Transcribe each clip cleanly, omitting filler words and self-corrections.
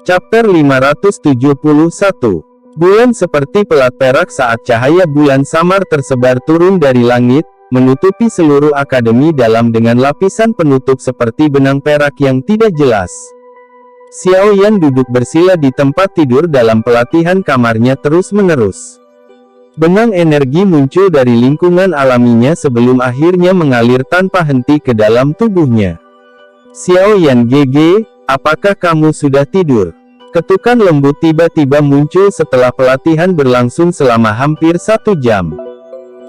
Chapter 571. Bulan seperti pelat perak saat cahaya bulan samar tersebar turun dari langit, menutupi seluruh akademi dalam dengan lapisan penutup seperti benang perak yang tidak jelas. Xiao Yan duduk bersila di tempat tidur dalam pelatihan kamarnya terus-menerus. Benang energi muncul dari lingkungan alaminya sebelum akhirnya mengalir tanpa henti ke dalam tubuhnya. Xiao Yan GG, apakah kamu sudah tidur? Ketukan lembut tiba-tiba muncul setelah pelatihan berlangsung selama hampir 1 jam.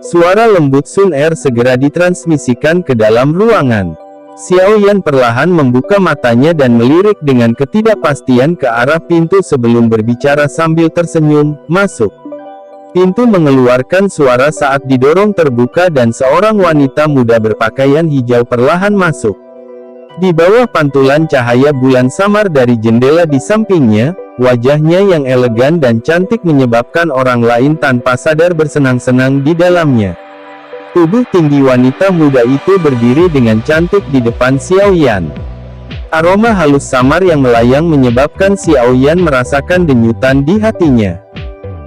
Suara lembut Sun Er segera ditransmisikan ke dalam ruangan. Xiao Yan perlahan membuka matanya dan melirik dengan ketidakpastian ke arah pintu sebelum berbicara sambil tersenyum, masuk. Pintu mengeluarkan suara saat didorong terbuka dan seorang wanita muda berpakaian hijau perlahan masuk. Di bawah pantulan cahaya bulan samar dari jendela di sampingnya, wajahnya yang elegan dan cantik menyebabkan orang lain tanpa sadar bersenang-senang di dalamnya. Tubuh tinggi wanita muda itu berdiri dengan cantik di depan Xiao Yan. Aroma halus samar yang melayang menyebabkan Xiao Yan merasakan denyutan di hatinya.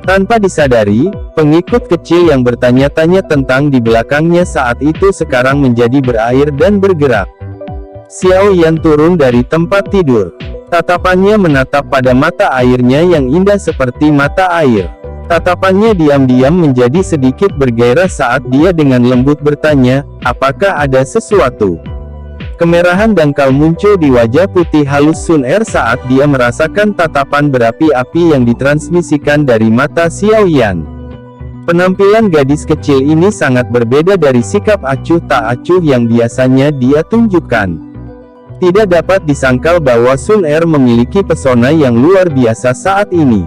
Tanpa disadari, pengikut kecil yang bertanya-tanya tentang di belakangnya saat itu sekarang menjadi berair dan bergerak. Xiao Yan turun dari tempat tidur. Tatapannya menatap pada mata airnya yang indah seperti mata air. Tatapannya diam-diam menjadi sedikit bergairah saat dia dengan lembut bertanya, apakah ada sesuatu? Kemerahan dangkal muncul di wajah putih halus Sun Er saat dia merasakan tatapan berapi-api yang ditransmisikan dari mata Xiao Yan. Penampilan gadis kecil ini sangat berbeda dari sikap acuh tak acuh yang biasanya dia tunjukkan. Tidak dapat disangkal bahwa Sun Er memiliki pesona yang luar biasa saat ini.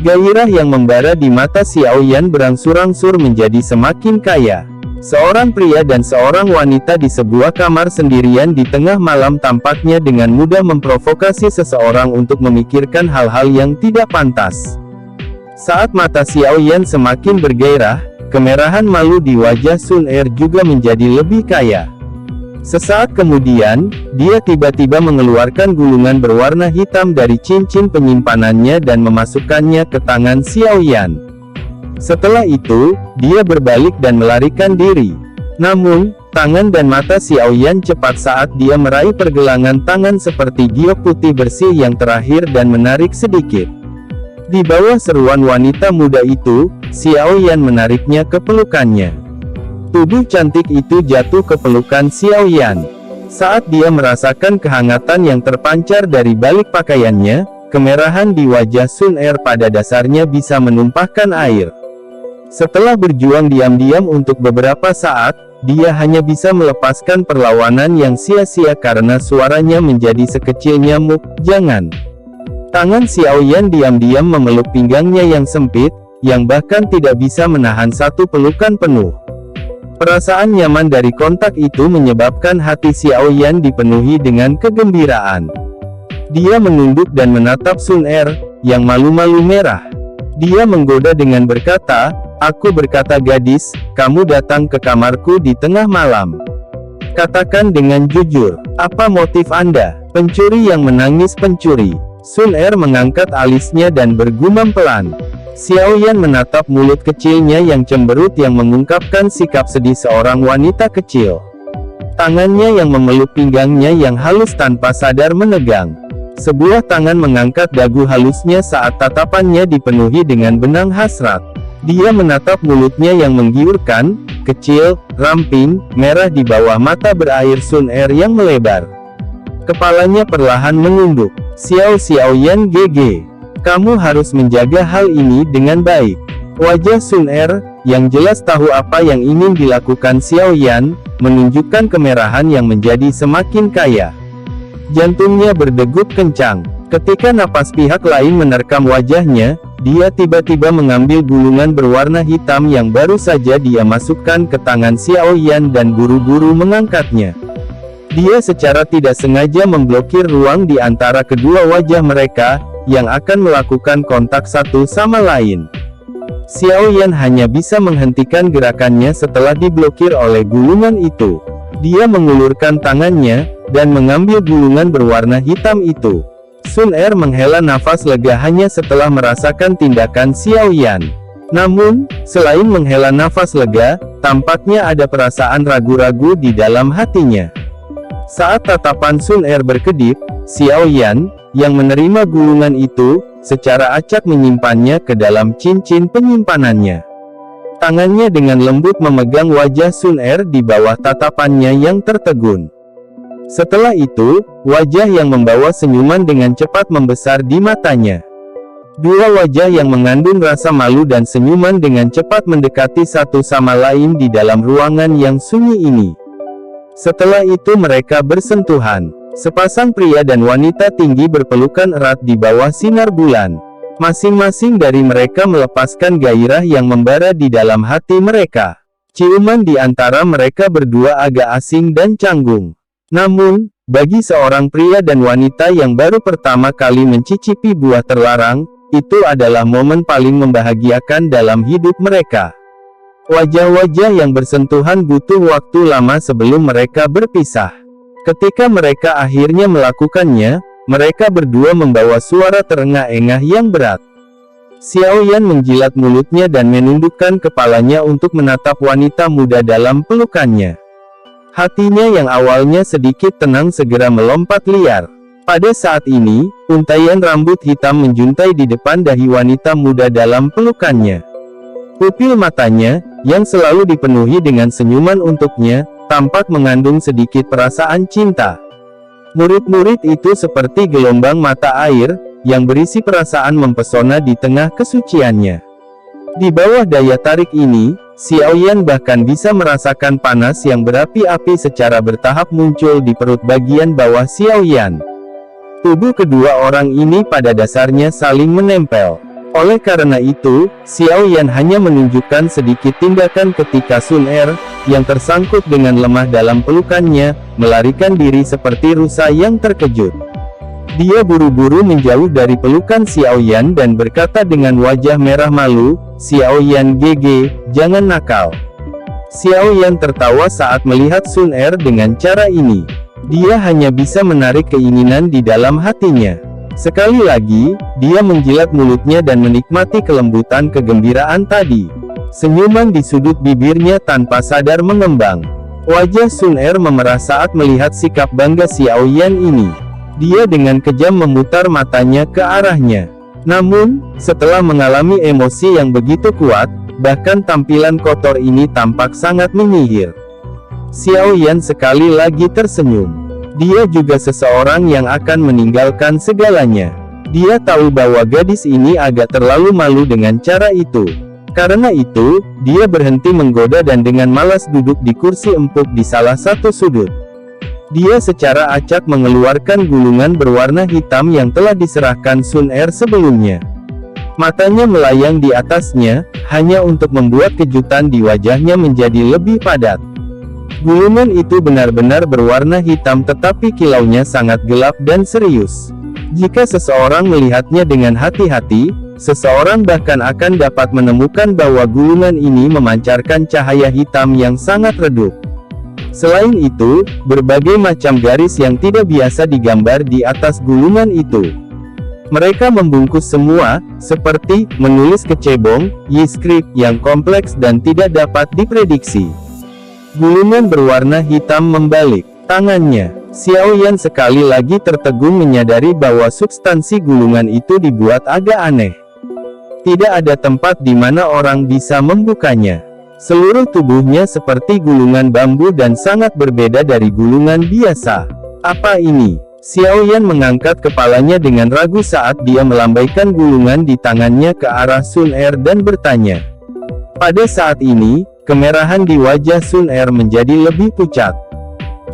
Gairah yang membara di mata Xiao Yan berangsur-angsur menjadi semakin kaya. Seorang pria dan seorang wanita di sebuah kamar sendirian di tengah malam tampaknya dengan mudah memprovokasi seseorang untuk memikirkan hal-hal yang tidak pantas. Saat mata Xiao Yan semakin bergairah, kemerahan malu di wajah Sun Er juga menjadi lebih kaya. Sesaat kemudian, dia tiba-tiba mengeluarkan gulungan berwarna hitam dari cincin penyimpanannya dan memasukkannya ke tangan Xiao Yan. Setelah itu, dia berbalik dan melarikan diri. Namun, tangan dan mata Xiao Yan cepat saat dia meraih pergelangan tangan seperti giok putih bersih yang terakhir dan menarik sedikit. Di bawah seruan wanita muda itu, Xiao Yan menariknya ke pelukannya. Tubuh cantik itu jatuh ke pelukan Xiao Yan. Saat dia merasakan kehangatan yang terpancar dari balik pakaiannya, kemerahan di wajah Sun Er pada dasarnya bisa menumpahkan air. Setelah berjuang diam-diam untuk beberapa saat, dia hanya bisa melepaskan perlawanan yang sia-sia karena suaranya menjadi sekecil nyamuk, jangan. Tangan Xiao Yan diam-diam memeluk pinggangnya yang sempit, yang bahkan tidak bisa menahan satu pelukan penuh. Perasaan nyaman dari kontak itu menyebabkan hati Xiao Yan dipenuhi dengan kegembiraan. Dia menunduk dan menatap Sun Er, yang malu-malu merah. Dia menggoda dengan berkata, aku berkata gadis, kamu datang ke kamarku di tengah malam. Katakan dengan jujur, apa motif Anda? Pencuri yang menangis pencuri. Sun Er mengangkat alisnya dan bergumam pelan. Xiao Yan menatap mulut kecilnya yang cemberut yang mengungkapkan sikap sedih seorang wanita kecil. Tangannya yang memeluk pinggangnya yang halus tanpa sadar menegang. Sebuah tangan mengangkat dagu halusnya saat tatapannya dipenuhi dengan benang hasrat. Dia menatap mulutnya yang menggiurkan, kecil, ramping, merah di bawah mata berair Sun Er yang melebar. Kepalanya perlahan menunduk. Xiao Yan GG. Kamu harus menjaga hal ini dengan baik. Wajah Sun Er, yang jelas tahu apa yang ingin dilakukan Xiao Yan, menunjukkan kemerahan yang menjadi semakin kaya. Jantungnya berdegup kencang. Ketika napas pihak lain menerkam wajahnya, dia tiba-tiba mengambil gulungan berwarna hitam yang baru saja dia masukkan ke tangan Xiao Yan dan buru-buru mengangkatnya. Dia secara tidak sengaja memblokir ruang di antara kedua wajah mereka, yang akan melakukan kontak satu sama lain. Xiao Yan hanya bisa menghentikan gerakannya setelah diblokir oleh gulungan itu. Dia mengulurkan tangannya, dan mengambil gulungan berwarna hitam itu. Sun Er menghela nafas lega hanya setelah merasakan tindakan Xiao Yan. Namun, selain menghela nafas lega, tampaknya ada perasaan ragu-ragu di dalam hatinya. Saat tatapan Sun Er berkedip, Xiao Yan, yang menerima gulungan itu, secara acak menyimpannya ke dalam cincin penyimpanannya. Tangannya dengan lembut memegang wajah Sun Er di bawah tatapannya yang tertegun. Setelah itu, wajah yang membawa senyuman dengan cepat membesar di matanya. Dua wajah yang mengandung rasa malu dan senyuman dengan cepat mendekati satu sama lain di dalam ruangan yang sunyi ini. Setelah itu mereka bersentuhan. Sepasang pria dan wanita tinggi berpelukan erat di bawah sinar bulan. Masing-masing dari mereka melepaskan gairah yang membara di dalam hati mereka. Ciuman di antara mereka berdua agak asing dan canggung. Namun, bagi seorang pria dan wanita yang baru pertama kali mencicipi buah terlarang, itu adalah momen paling membahagiakan dalam hidup mereka. Wajah-wajah yang bersentuhan butuh waktu lama sebelum mereka berpisah. Ketika mereka akhirnya melakukannya, mereka berdua membawa suara terengah-engah yang berat. Xiao Yan menjilat mulutnya dan menundukkan kepalanya untuk menatap wanita muda dalam pelukannya. Hatinya yang awalnya sedikit tenang segera melompat liar. Pada saat ini, untaian rambut hitam menjuntai di depan dahi wanita muda dalam pelukannya. Pupil matanya, yang selalu dipenuhi dengan senyuman untuknya, tampak mengandung sedikit perasaan cinta. Murid-murid itu seperti gelombang mata air, yang berisi perasaan mempesona di tengah kesuciannya. Di bawah daya tarik ini, Xiao Yan bahkan bisa merasakan panas yang berapi-api secara bertahap muncul di perut bagian bawah Xiao Yan. Tubuh kedua orang ini pada dasarnya saling menempel. Oleh karena itu, Xiao Yan hanya menunjukkan sedikit tindakan ketika Sun Er, yang tersangkut dengan lemah dalam pelukannya, melarikan diri seperti rusa yang terkejut. Dia buru-buru menjauh dari pelukan Xiao Yan dan berkata dengan wajah merah malu, "Xiao Yan GG, jangan nakal." Xiao Yan tertawa saat melihat Sun Er dengan cara ini. Dia hanya bisa menarik keinginan di dalam hatinya. Sekali lagi, dia menjilat mulutnya dan menikmati kelembutan kegembiraan tadi. Senyuman di sudut bibirnya tanpa sadar mengembang. Wajah Sun Er memerah saat melihat sikap bangga Xiao Yan ini. Dia dengan kejam memutar matanya ke arahnya. Namun, setelah mengalami emosi yang begitu kuat, bahkan tampilan kotor ini tampak sangat menyihir. Xiao Yan sekali lagi tersenyum. Dia juga seseorang yang akan meninggalkan segalanya. Dia tahu bahwa gadis ini agak terlalu malu dengan cara itu. Karena itu, dia berhenti menggoda dan dengan malas duduk di kursi empuk di salah satu sudut. Dia secara acak mengeluarkan gulungan berwarna hitam yang telah diserahkan Sun Er sebelumnya. Matanya melayang di atasnya, hanya untuk membuat kejutan di wajahnya menjadi lebih padat. Gulungan itu benar-benar berwarna hitam tetapi kilaunya sangat gelap dan serius. Jika seseorang melihatnya dengan hati-hati, seseorang bahkan akan dapat menemukan bahwa gulungan ini memancarkan cahaya hitam yang sangat redup. Selain itu, berbagai macam garis yang tidak biasa digambar di atas gulungan itu. Mereka membungkus semua, seperti menulis kecebong, Y-script yang kompleks dan tidak dapat diprediksi. Gulungan berwarna hitam membalik tangannya. Xiao Yan sekali lagi tertegun menyadari bahwa substansi gulungan itu dibuat agak aneh. Tidak ada tempat di mana orang bisa membukanya. Seluruh tubuhnya seperti gulungan bambu dan sangat berbeda dari gulungan biasa. Apa ini? Xiao Yan mengangkat kepalanya dengan ragu saat dia melambaikan gulungan di tangannya ke arah Sun Er dan bertanya. Pada saat ini, kemerahan di wajah Sun Er menjadi lebih pucat.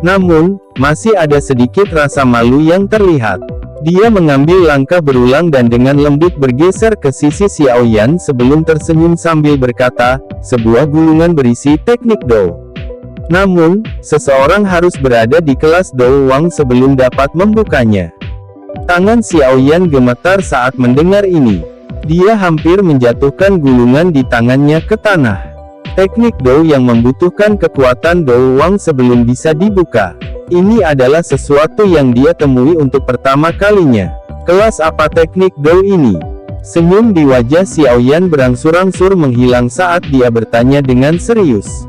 Namun, masih ada sedikit rasa malu yang terlihat. Dia mengambil langkah berulang dan dengan lembut bergeser ke sisi Xiao Yan sebelum tersenyum sambil berkata, "Sebuah gulungan berisi teknik Dou. Namun, seseorang harus berada di kelas Dou Wang sebelum dapat membukanya." Tangan Xiao Yan gemetar saat mendengar ini. Dia hampir menjatuhkan gulungan di tangannya ke tanah. Teknik Dou yang membutuhkan kekuatan Dou Wang sebelum bisa dibuka. Ini adalah sesuatu yang dia temui untuk pertama kalinya. Kelas apa teknik Dou ini? Senyum di wajah Xiaoyan berangsur-angsur menghilang saat dia bertanya dengan serius.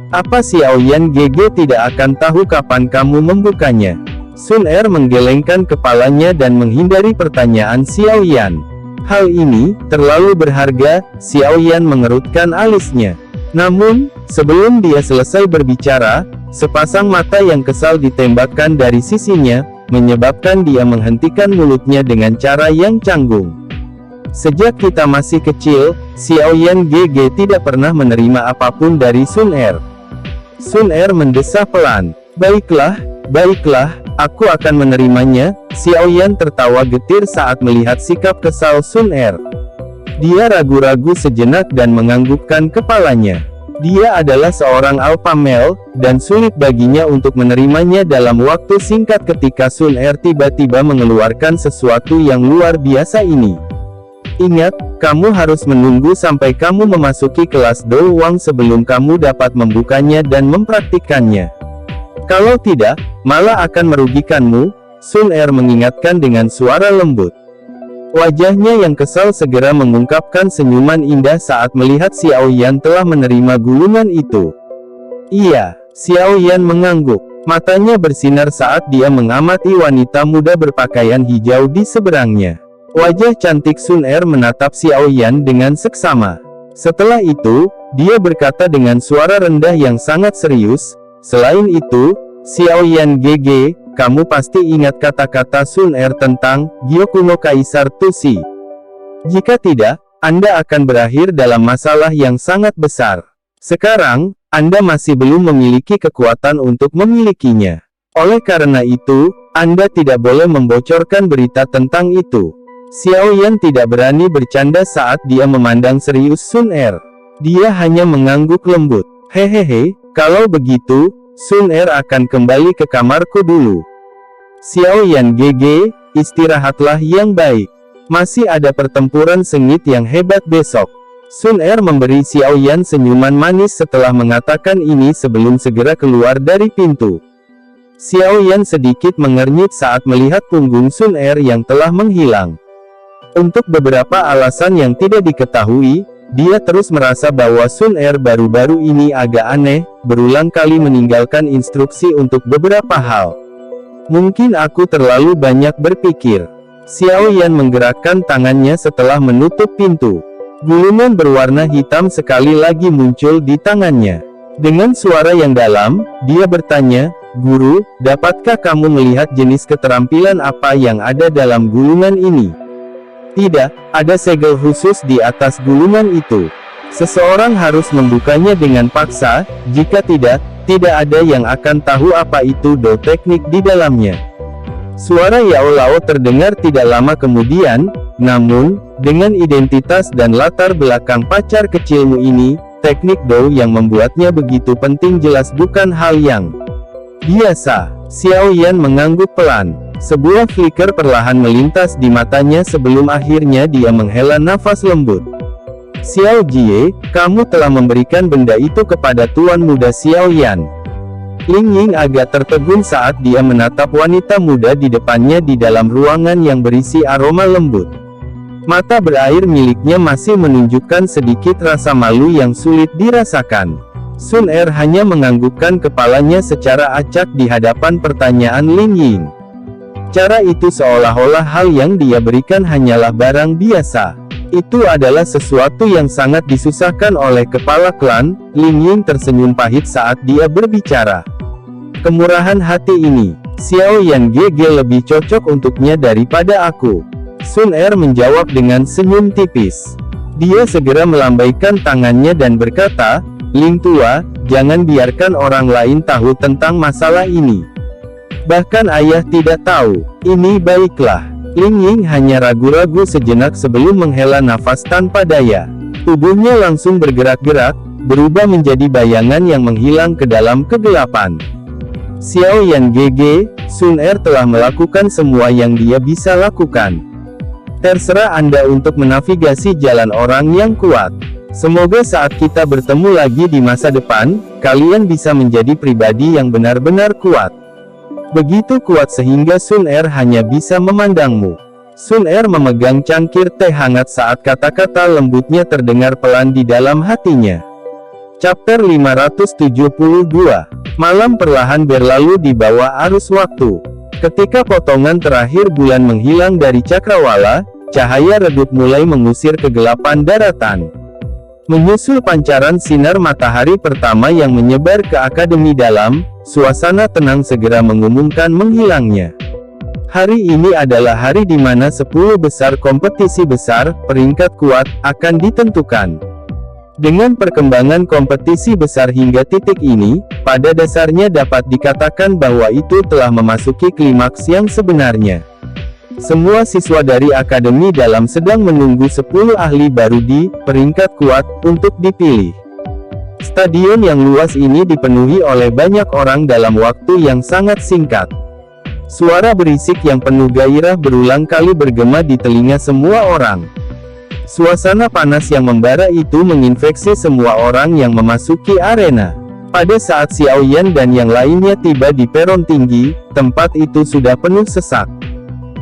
Apa Xiaoyan GG tidak akan tahu kapan kamu membukanya? Sun Er menggelengkan kepalanya dan menghindari pertanyaan Xiaoyan. Hal ini terlalu berharga, Xiaoyan mengerutkan alisnya. Namun, sebelum dia selesai berbicara, sepasang mata yang kesal ditembakkan dari sisinya, menyebabkan dia menghentikan mulutnya dengan cara yang canggung. Sejak kita masih kecil, Xiaoyan GG tidak pernah menerima apapun dari Sun Er. Sun Er mendesah pelan. Baiklah, aku akan menerimanya. Xiaoyan tertawa getir saat melihat sikap kesal Sun Er. Dia ragu-ragu sejenak dan menganggukkan kepalanya. Dia adalah seorang alpha male, dan sulit baginya untuk menerimanya dalam waktu singkat ketika Sun Er tiba-tiba mengeluarkan sesuatu yang luar biasa ini. Ingat, kamu harus menunggu sampai kamu memasuki kelas Dou Wang sebelum kamu dapat membukanya dan mempraktikkannya. Kalau tidak, malah akan merugikanmu, Sun Er mengingatkan dengan suara lembut. Wajahnya yang kesal segera mengungkapkan senyuman indah saat melihat Xiaoyan telah menerima gulungan itu. Iya, Xiaoyan mengangguk. Matanya bersinar saat dia mengamati wanita muda berpakaian hijau di seberangnya. Wajah cantik Sun Er menatap Xiaoyan dengan seksama. Setelah itu, dia berkata dengan suara rendah yang sangat serius, "Selain itu, Xiaoyan GG, kamu pasti ingat kata-kata Sun Er tentang Gyoku no Kaisar Tushi. Jika tidak, Anda akan berakhir dalam masalah yang sangat besar. Sekarang, Anda masih belum memiliki kekuatan untuk memilikinya. Oleh karena itu, Anda tidak boleh membocorkan berita tentang itu." Xiaoyan tidak berani bercanda saat dia memandang serius Sun Er. Dia hanya mengangguk lembut. Hehehe, kalau begitu, Sun Er akan kembali ke kamarku dulu. Xiaoyan GG, istirahatlah yang baik. Masih ada pertempuran sengit yang hebat besok. Sun Er memberi Xiaoyan senyuman manis setelah mengatakan ini sebelum segera keluar dari pintu. Xiaoyan sedikit mengernyit saat melihat punggung Sun Er yang telah menghilang. Untuk beberapa alasan yang tidak diketahui, dia terus merasa bahwa Sun Er baru-baru ini agak aneh, berulang kali meninggalkan instruksi untuk beberapa hal. Mungkin aku terlalu banyak berpikir. Xiaoyan menggerakkan tangannya setelah menutup pintu. Gulungan berwarna hitam sekali lagi muncul di tangannya. Dengan suara yang dalam, dia bertanya, "Guru, dapatkah kamu melihat jenis keterampilan apa yang ada dalam gulungan ini?" Tidak, ada segel khusus di atas gulungan itu. Seseorang harus membukanya dengan paksa, jika tidak ada yang akan tahu apa itu Dou teknik di dalamnya. Suara Yao Lao terdengar tidak lama kemudian, namun, dengan identitas dan latar belakang pacar kecilmu ini, teknik Dou yang membuatnya begitu penting jelas bukan hal yang biasa. Xiaoyan mengangguk pelan. Sebuah flicker perlahan melintas di matanya sebelum akhirnya dia menghela nafas lembut. Xiao Jie, kamu telah memberikan benda itu kepada Tuan Muda Xiaoyan. Ling Ying agak tertegun saat dia menatap wanita muda di depannya di dalam ruangan yang berisi aroma lembut. Mata berair miliknya masih menunjukkan sedikit rasa malu yang sulit dirasakan. Sun Er hanya menganggukkan kepalanya secara acak di hadapan pertanyaan Ling Ying. Cara itu seolah-olah hal yang dia berikan hanyalah barang biasa. Itu adalah sesuatu yang sangat disusahkan oleh kepala klan. Ling Ying tersenyum pahit saat dia berbicara. Kemurahan hati ini, Xiaoyan GG lebih cocok untuknya daripada aku. Sun Er menjawab dengan senyum tipis. Dia segera melambaikan tangannya dan berkata, "Ling tua, jangan biarkan orang lain tahu tentang masalah ini. Bahkan ayah tidak tahu." Ini baiklah. Ling Ying hanya ragu-ragu sejenak sebelum menghela nafas tanpa daya. Tubuhnya langsung bergerak-gerak, berubah menjadi bayangan yang menghilang ke dalam kegelapan. Xiaoyan GG, Sun Er telah melakukan semua yang dia bisa lakukan. Terserah Anda untuk menavigasi jalan orang yang kuat. Semoga saat kita bertemu lagi di masa depan, kalian bisa menjadi pribadi yang benar-benar kuat. Begitu kuat sehingga Sun Er hanya bisa memandangmu. Sun Er memegang cangkir teh hangat saat kata-kata lembutnya terdengar pelan di dalam hatinya. Chapter 572. Malam perlahan berlalu di bawah arus waktu. Ketika potongan terakhir bulan menghilang dari cakrawala, cahaya redup mulai mengusir kegelapan daratan. Menyusul pancaran sinar matahari pertama yang menyebar ke Akademi Dalam, suasana tenang segera mengumumkan menghilangnya. Hari ini adalah hari di mana 10 besar kompetisi besar, peringkat kuat, akan ditentukan. Dengan perkembangan kompetisi besar hingga titik ini, pada dasarnya dapat dikatakan bahwa itu telah memasuki klimaks yang sebenarnya. Semua siswa dari Akademi Dalam sedang menunggu 10 ahli baru di peringkat kuat untuk dipilih. Stadion yang luas ini dipenuhi oleh banyak orang dalam waktu yang sangat singkat. Suara berisik yang penuh gairah berulang kali bergema di telinga semua orang. Suasana panas yang membara itu menginfeksi semua orang yang memasuki arena. Pada saat Xiao Yan dan yang lainnya tiba di peron tinggi, tempat itu sudah penuh sesak.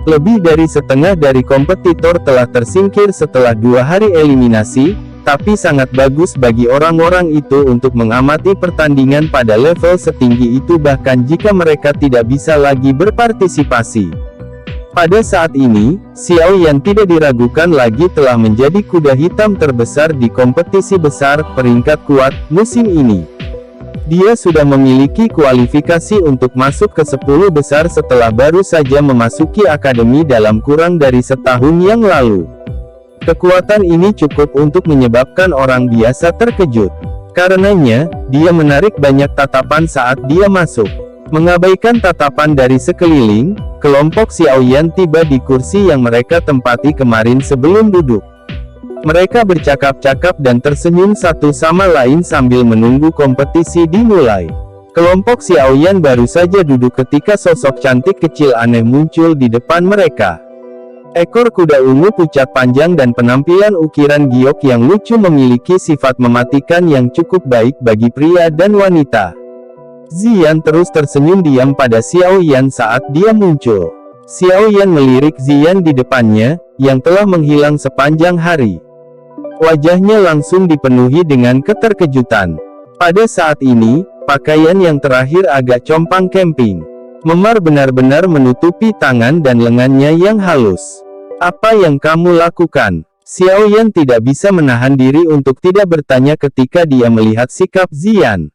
Lebih dari setengah dari kompetitor telah tersingkir setelah 2 hari eliminasi, tapi sangat bagus bagi orang-orang itu untuk mengamati pertandingan pada level setinggi itu bahkan jika mereka tidak bisa lagi berpartisipasi. Pada saat ini, Xiao Yan tidak diragukan lagi telah menjadi kuda hitam terbesar di kompetisi besar peringkat kuat musim ini. Dia sudah memiliki kualifikasi untuk masuk ke 10 besar setelah baru saja memasuki Akademi Dalam kurang dari setahun yang lalu. Kekuatan ini cukup untuk menyebabkan orang biasa terkejut. Karenanya, dia menarik banyak tatapan saat dia masuk. Mengabaikan tatapan dari sekeliling, kelompok Xiao Yan tiba di kursi yang mereka tempati kemarin sebelum duduk. Mereka bercakap-cakap dan tersenyum satu sama lain sambil menunggu kompetisi dimulai. Kelompok Xiao Yan baru saja duduk ketika sosok cantik kecil aneh muncul di depan mereka. Ekor kuda ungu pucat panjang dan penampilan ukiran giok yang lucu memiliki sifat mematikan yang cukup baik bagi pria dan wanita. Ziyan terus tersenyum diam pada Xiao Yan saat dia muncul. Xiao Yan melirik Ziyan di depannya, yang telah menghilang sepanjang hari. Wajahnya langsung dipenuhi dengan keterkejutan. Pada saat ini, pakaian yang terakhir agak compang camping. Memar benar-benar menutupi tangan dan lengannya yang halus. Apa yang kamu lakukan? Xiao Yan tidak bisa menahan diri untuk tidak bertanya ketika dia melihat sikap Ziyan.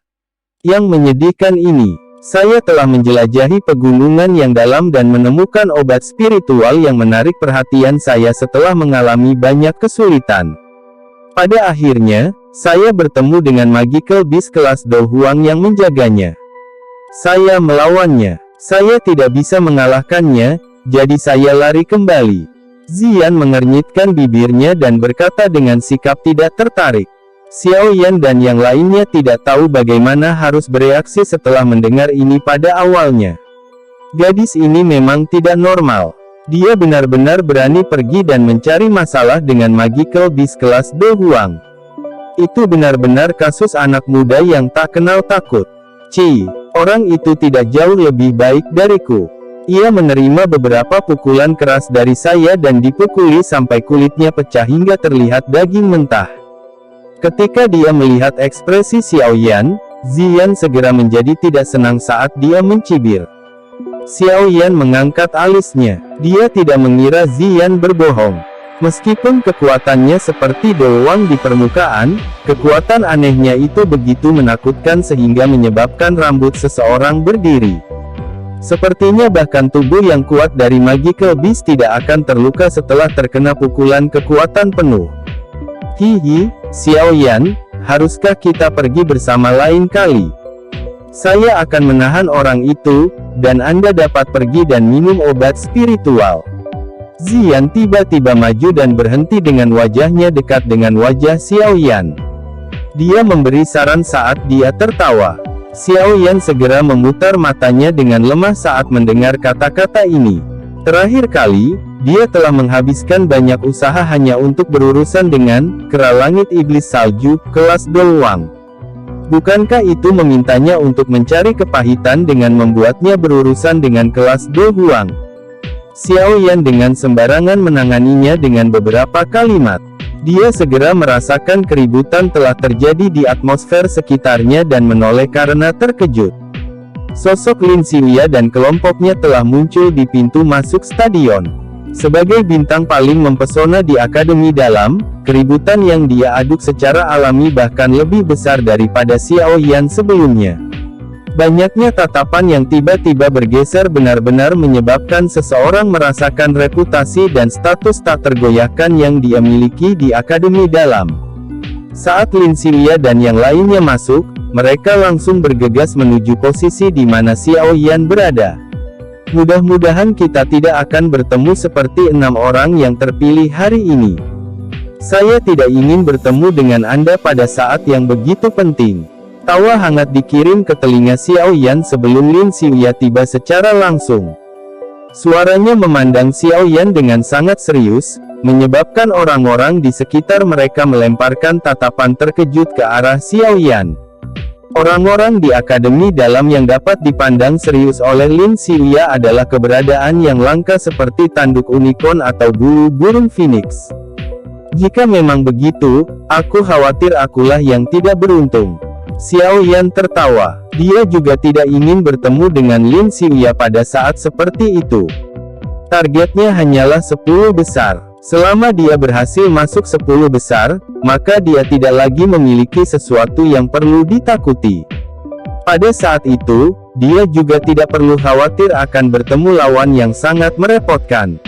Yang menyedihkan ini, saya telah menjelajahi pegunungan yang dalam dan menemukan obat spiritual yang menarik perhatian saya setelah mengalami banyak kesulitan. Pada akhirnya, saya bertemu dengan Magical Beast kelas Do Huang yang menjaganya. Saya melawannya. Saya tidak bisa mengalahkannya, jadi saya lari kembali. Ziyan mengernyitkan bibirnya dan berkata dengan sikap tidak tertarik. Xiao Yan dan yang lainnya tidak tahu bagaimana harus bereaksi setelah mendengar ini pada awalnya. Gadis ini memang tidak normal. Dia benar-benar berani pergi dan mencari masalah dengan Magical Beast kelas Do Huang. Itu benar-benar kasus anak muda yang tak kenal takut. Orang itu tidak jauh lebih baik dariku. Ia menerima beberapa pukulan keras dari saya dan dipukuli sampai kulitnya pecah hingga terlihat daging mentah. Ketika dia melihat ekspresi Xiao Yan, Ziyan segera menjadi tidak senang saat dia mencibir. Xiao Yan mengangkat alisnya. Dia tidak mengira Ziyan berbohong. Meskipun kekuatannya seperti doang di permukaan, kekuatan anehnya itu begitu menakutkan sehingga menyebabkan rambut seseorang berdiri. Sepertinya bahkan tubuh yang kuat dari Magical Beast tidak akan terluka setelah terkena pukulan kekuatan penuh. Hihi, Xiao Yan, haruskah kita pergi bersama lain kali? Saya akan menahan orang itu, dan Anda dapat pergi dan minum obat spiritual. Ziyan tiba-tiba maju dan berhenti dengan wajahnya dekat dengan wajah Xiao Yan. Dia memberi saran saat dia tertawa. Xiao Yan segera memutar matanya dengan lemah saat mendengar kata-kata ini. Terakhir kali, dia telah menghabiskan banyak usaha hanya untuk berurusan dengan kera langit iblis salju kelas Do Huang. Bukankah itu memintanya untuk mencari kepahitan dengan membuatnya berurusan dengan kelas Do Huang? Xiao Yan dengan sembarangan menanganinya dengan beberapa kalimat. Dia segera merasakan keributan telah terjadi di atmosfer sekitarnya dan menoleh karena terkejut. Sosok Lin Xiuya dan kelompoknya telah muncul di pintu masuk stadion. Sebagai bintang paling mempesona di Akademi Dalam, keributan yang dia aduk secara alami bahkan lebih besar daripada Xiao Yan sebelumnya. Banyaknya tatapan yang tiba-tiba bergeser benar-benar menyebabkan seseorang merasakan reputasi dan status tak tergoyahkan yang dia miliki di Akademi Dalam. Saat Lin Xiuya dan yang lainnya masuk, mereka langsung bergegas menuju posisi di mana Xiao Yan berada. Mudah-mudahan kita tidak akan bertemu seperti 6 orang yang terpilih hari ini. Saya tidak ingin bertemu dengan Anda pada saat yang begitu penting. Tawa hangat dikirim ke telinga Xiao Yan sebelum Lin Xiuya tiba secara langsung. Suaranya memandang Xiao Yan dengan sangat serius, menyebabkan orang-orang di sekitar mereka melemparkan tatapan terkejut ke arah Xiao Yan. Orang-orang di Akademi Dalam yang dapat dipandang serius oleh Lin Xiuya adalah keberadaan yang langka seperti tanduk unicorn atau bulu burung phoenix. Jika memang begitu, aku khawatir akulah yang tidak beruntung. Xiao Yan tertawa. Dia juga tidak ingin bertemu dengan Lin Xiuya pada saat seperti itu. Targetnya hanyalah 10 besar. Selama dia berhasil masuk 10 besar, maka dia tidak lagi memiliki sesuatu yang perlu ditakuti. Pada saat itu, dia juga tidak perlu khawatir akan bertemu lawan yang sangat merepotkan.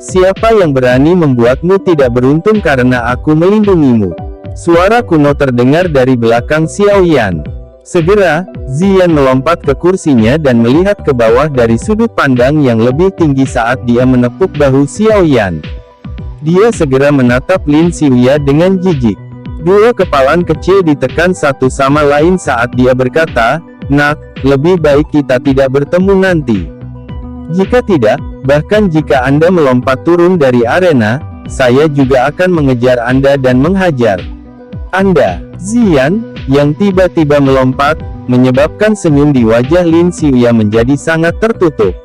Siapa yang berani membuatmu tidak beruntung karena aku melindungimu? Suara kuno terdengar dari belakang Xiao Yan. Segera, Ziyan melompat ke kursinya dan melihat ke bawah dari sudut pandang yang lebih tinggi saat dia menepuk bahu Xiao Yan. Dia segera menatap Lin Xiuya dengan jijik. Dua kepalan kecil ditekan satu sama lain saat dia berkata, "Nak, lebih baik kita tidak bertemu nanti. Jika tidak, bahkan jika Anda melompat turun dari arena, saya juga akan mengejar Anda dan menghajar Anda." Ziyan, yang tiba-tiba melompat, menyebabkan senyum di wajah Lin Xiuya menjadi sangat tertutup.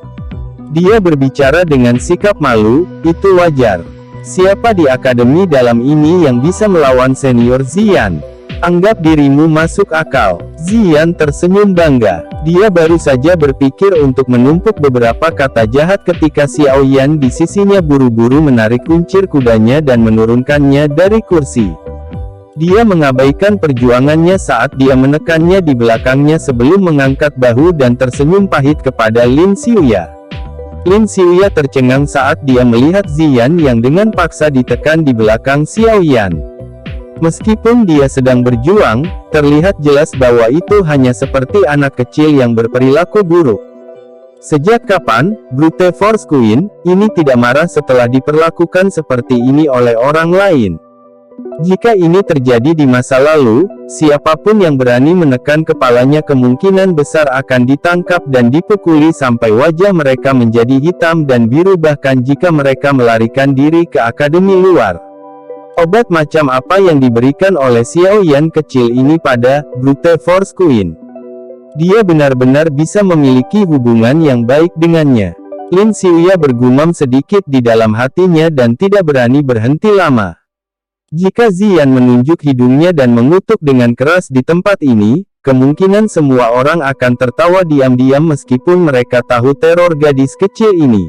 Dia berbicara dengan sikap malu, "Itu wajar. Siapa di Akademi Dalam ini yang bisa melawan senior Ziyan? Anggap dirimu masuk akal." Ziyan tersenyum bangga. Dia baru saja berpikir untuk menumpuk beberapa kata jahat ketika Xiao Yan di sisinya buru-buru menarik kuncir kudanya dan menurunkannya dari kursi. Dia mengabaikan perjuangannya saat dia menekannya di belakangnya sebelum mengangkat bahu dan tersenyum pahit kepada Lin Xiuya. Lin Xiuya tercengang saat dia melihat Ziyan yang dengan paksa ditekan di belakang Xiao Yan. Meskipun dia sedang berjuang, terlihat jelas bahwa itu hanya seperti anak kecil yang berperilaku buruk. Sejak kapan, Brute Force Queen, ini tidak marah setelah diperlakukan seperti ini oleh orang lain? Jika ini terjadi di masa lalu, siapapun yang berani menekan kepalanya kemungkinan besar akan ditangkap dan dipukuli sampai wajah mereka menjadi hitam dan biru bahkan jika mereka melarikan diri ke akademi luar. Obat macam apa yang diberikan oleh Xiao Yan kecil ini pada Brute Force Queen? Dia benar-benar bisa memiliki hubungan yang baik dengannya. Lin Xiuya bergumam sedikit di dalam hatinya dan tidak berani berhenti lama. Jika Ziyan menunjuk hidungnya dan mengutuk dengan keras di tempat ini, kemungkinan semua orang akan tertawa diam-diam meskipun mereka tahu teror gadis kecil ini.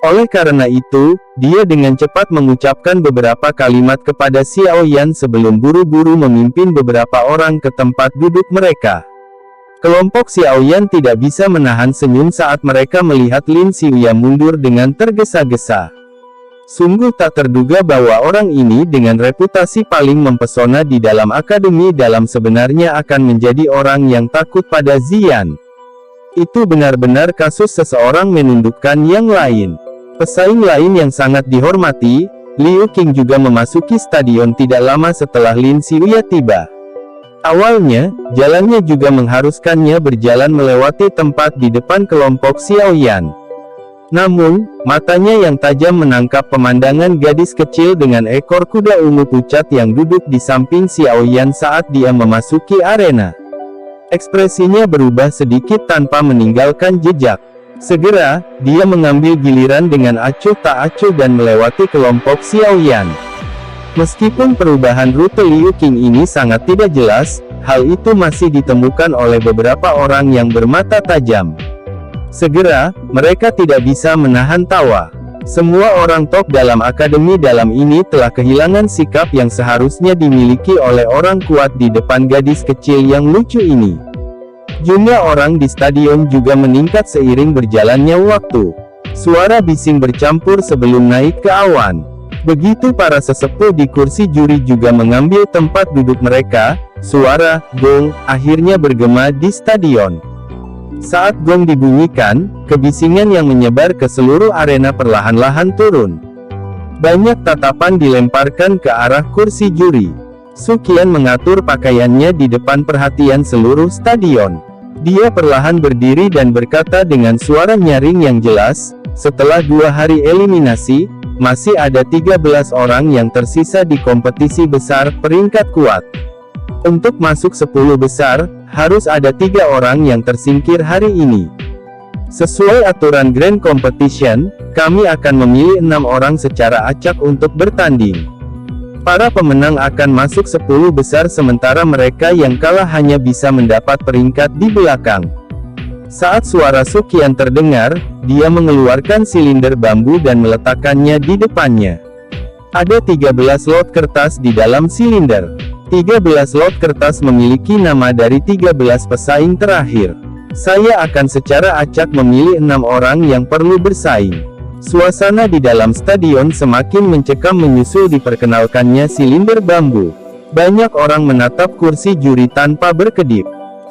Oleh karena itu, dia dengan cepat mengucapkan beberapa kalimat kepada Xiao Yan sebelum buru-buru memimpin beberapa orang ke tempat duduk mereka. Kelompok Xiao Yan tidak bisa menahan senyum saat mereka melihat Lin Xiuya mundur dengan tergesa-gesa. Sungguh tak terduga bahwa orang ini dengan reputasi paling mempesona di dalam Akademi Dalam sebenarnya akan menjadi orang yang takut pada Ziyan. Itu benar-benar kasus seseorang menundukkan yang lain. Pesaing lain yang sangat dihormati, Liu Qing juga memasuki stadion tidak lama setelah Lin Xiuya tiba. Awalnya, jalannya juga mengharuskannya berjalan melewati tempat di depan kelompok Xiao Yan. Namun, matanya yang tajam menangkap pemandangan gadis kecil dengan ekor kuda ungu pucat yang duduk di samping Xiao Yan saat dia memasuki arena. Ekspresinya berubah sedikit tanpa meninggalkan jejak. Segera, dia mengambil giliran dengan acuh tak acuh dan melewati kelompok Xiaoyan. Meskipun perubahan rute Liu Qing ini sangat tidak jelas, hal itu masih ditemukan oleh beberapa orang yang bermata tajam. Segera, mereka tidak bisa menahan tawa. Semua orang top dalam akademi dalam ini telah kehilangan sikap yang seharusnya dimiliki oleh orang kuat di depan gadis kecil yang lucu ini. Jumlah orang di stadion juga meningkat seiring berjalannya waktu. Suara bising bercampur sebelum naik ke awan. Begitu para sesepuh di kursi juri juga mengambil tempat duduk mereka, suara gong akhirnya bergema di stadion. Saat gong dibunyikan, kebisingan yang menyebar ke seluruh arena perlahan-lahan turun. Banyak tatapan dilemparkan ke arah kursi juri. Su Qian mengatur pakaiannya di depan perhatian seluruh stadion. Dia perlahan berdiri dan berkata dengan suara nyaring yang jelas, "Setelah 2 hari eliminasi, masih ada 13 orang yang tersisa di kompetisi besar peringkat kuat. Untuk masuk 10 besar, harus ada 3 orang yang tersingkir hari ini. Sesuai aturan Grand Competition, kami akan memilih 6 orang secara acak untuk bertanding. Para pemenang akan masuk 10 besar sementara mereka yang kalah hanya bisa mendapat peringkat di belakang." Saat suara Su Qian terdengar, dia mengeluarkan silinder bambu dan meletakkannya di depannya. Ada 13 lot kertas di dalam silinder. 13 lot kertas memiliki nama dari 13 pesaing terakhir. Saya akan secara acak memilih 6 orang yang perlu bersaing. Suasana di dalam stadion semakin mencekam menyusul diperkenalkannya silinder bambu. Banyak orang menatap kursi juri tanpa berkedip.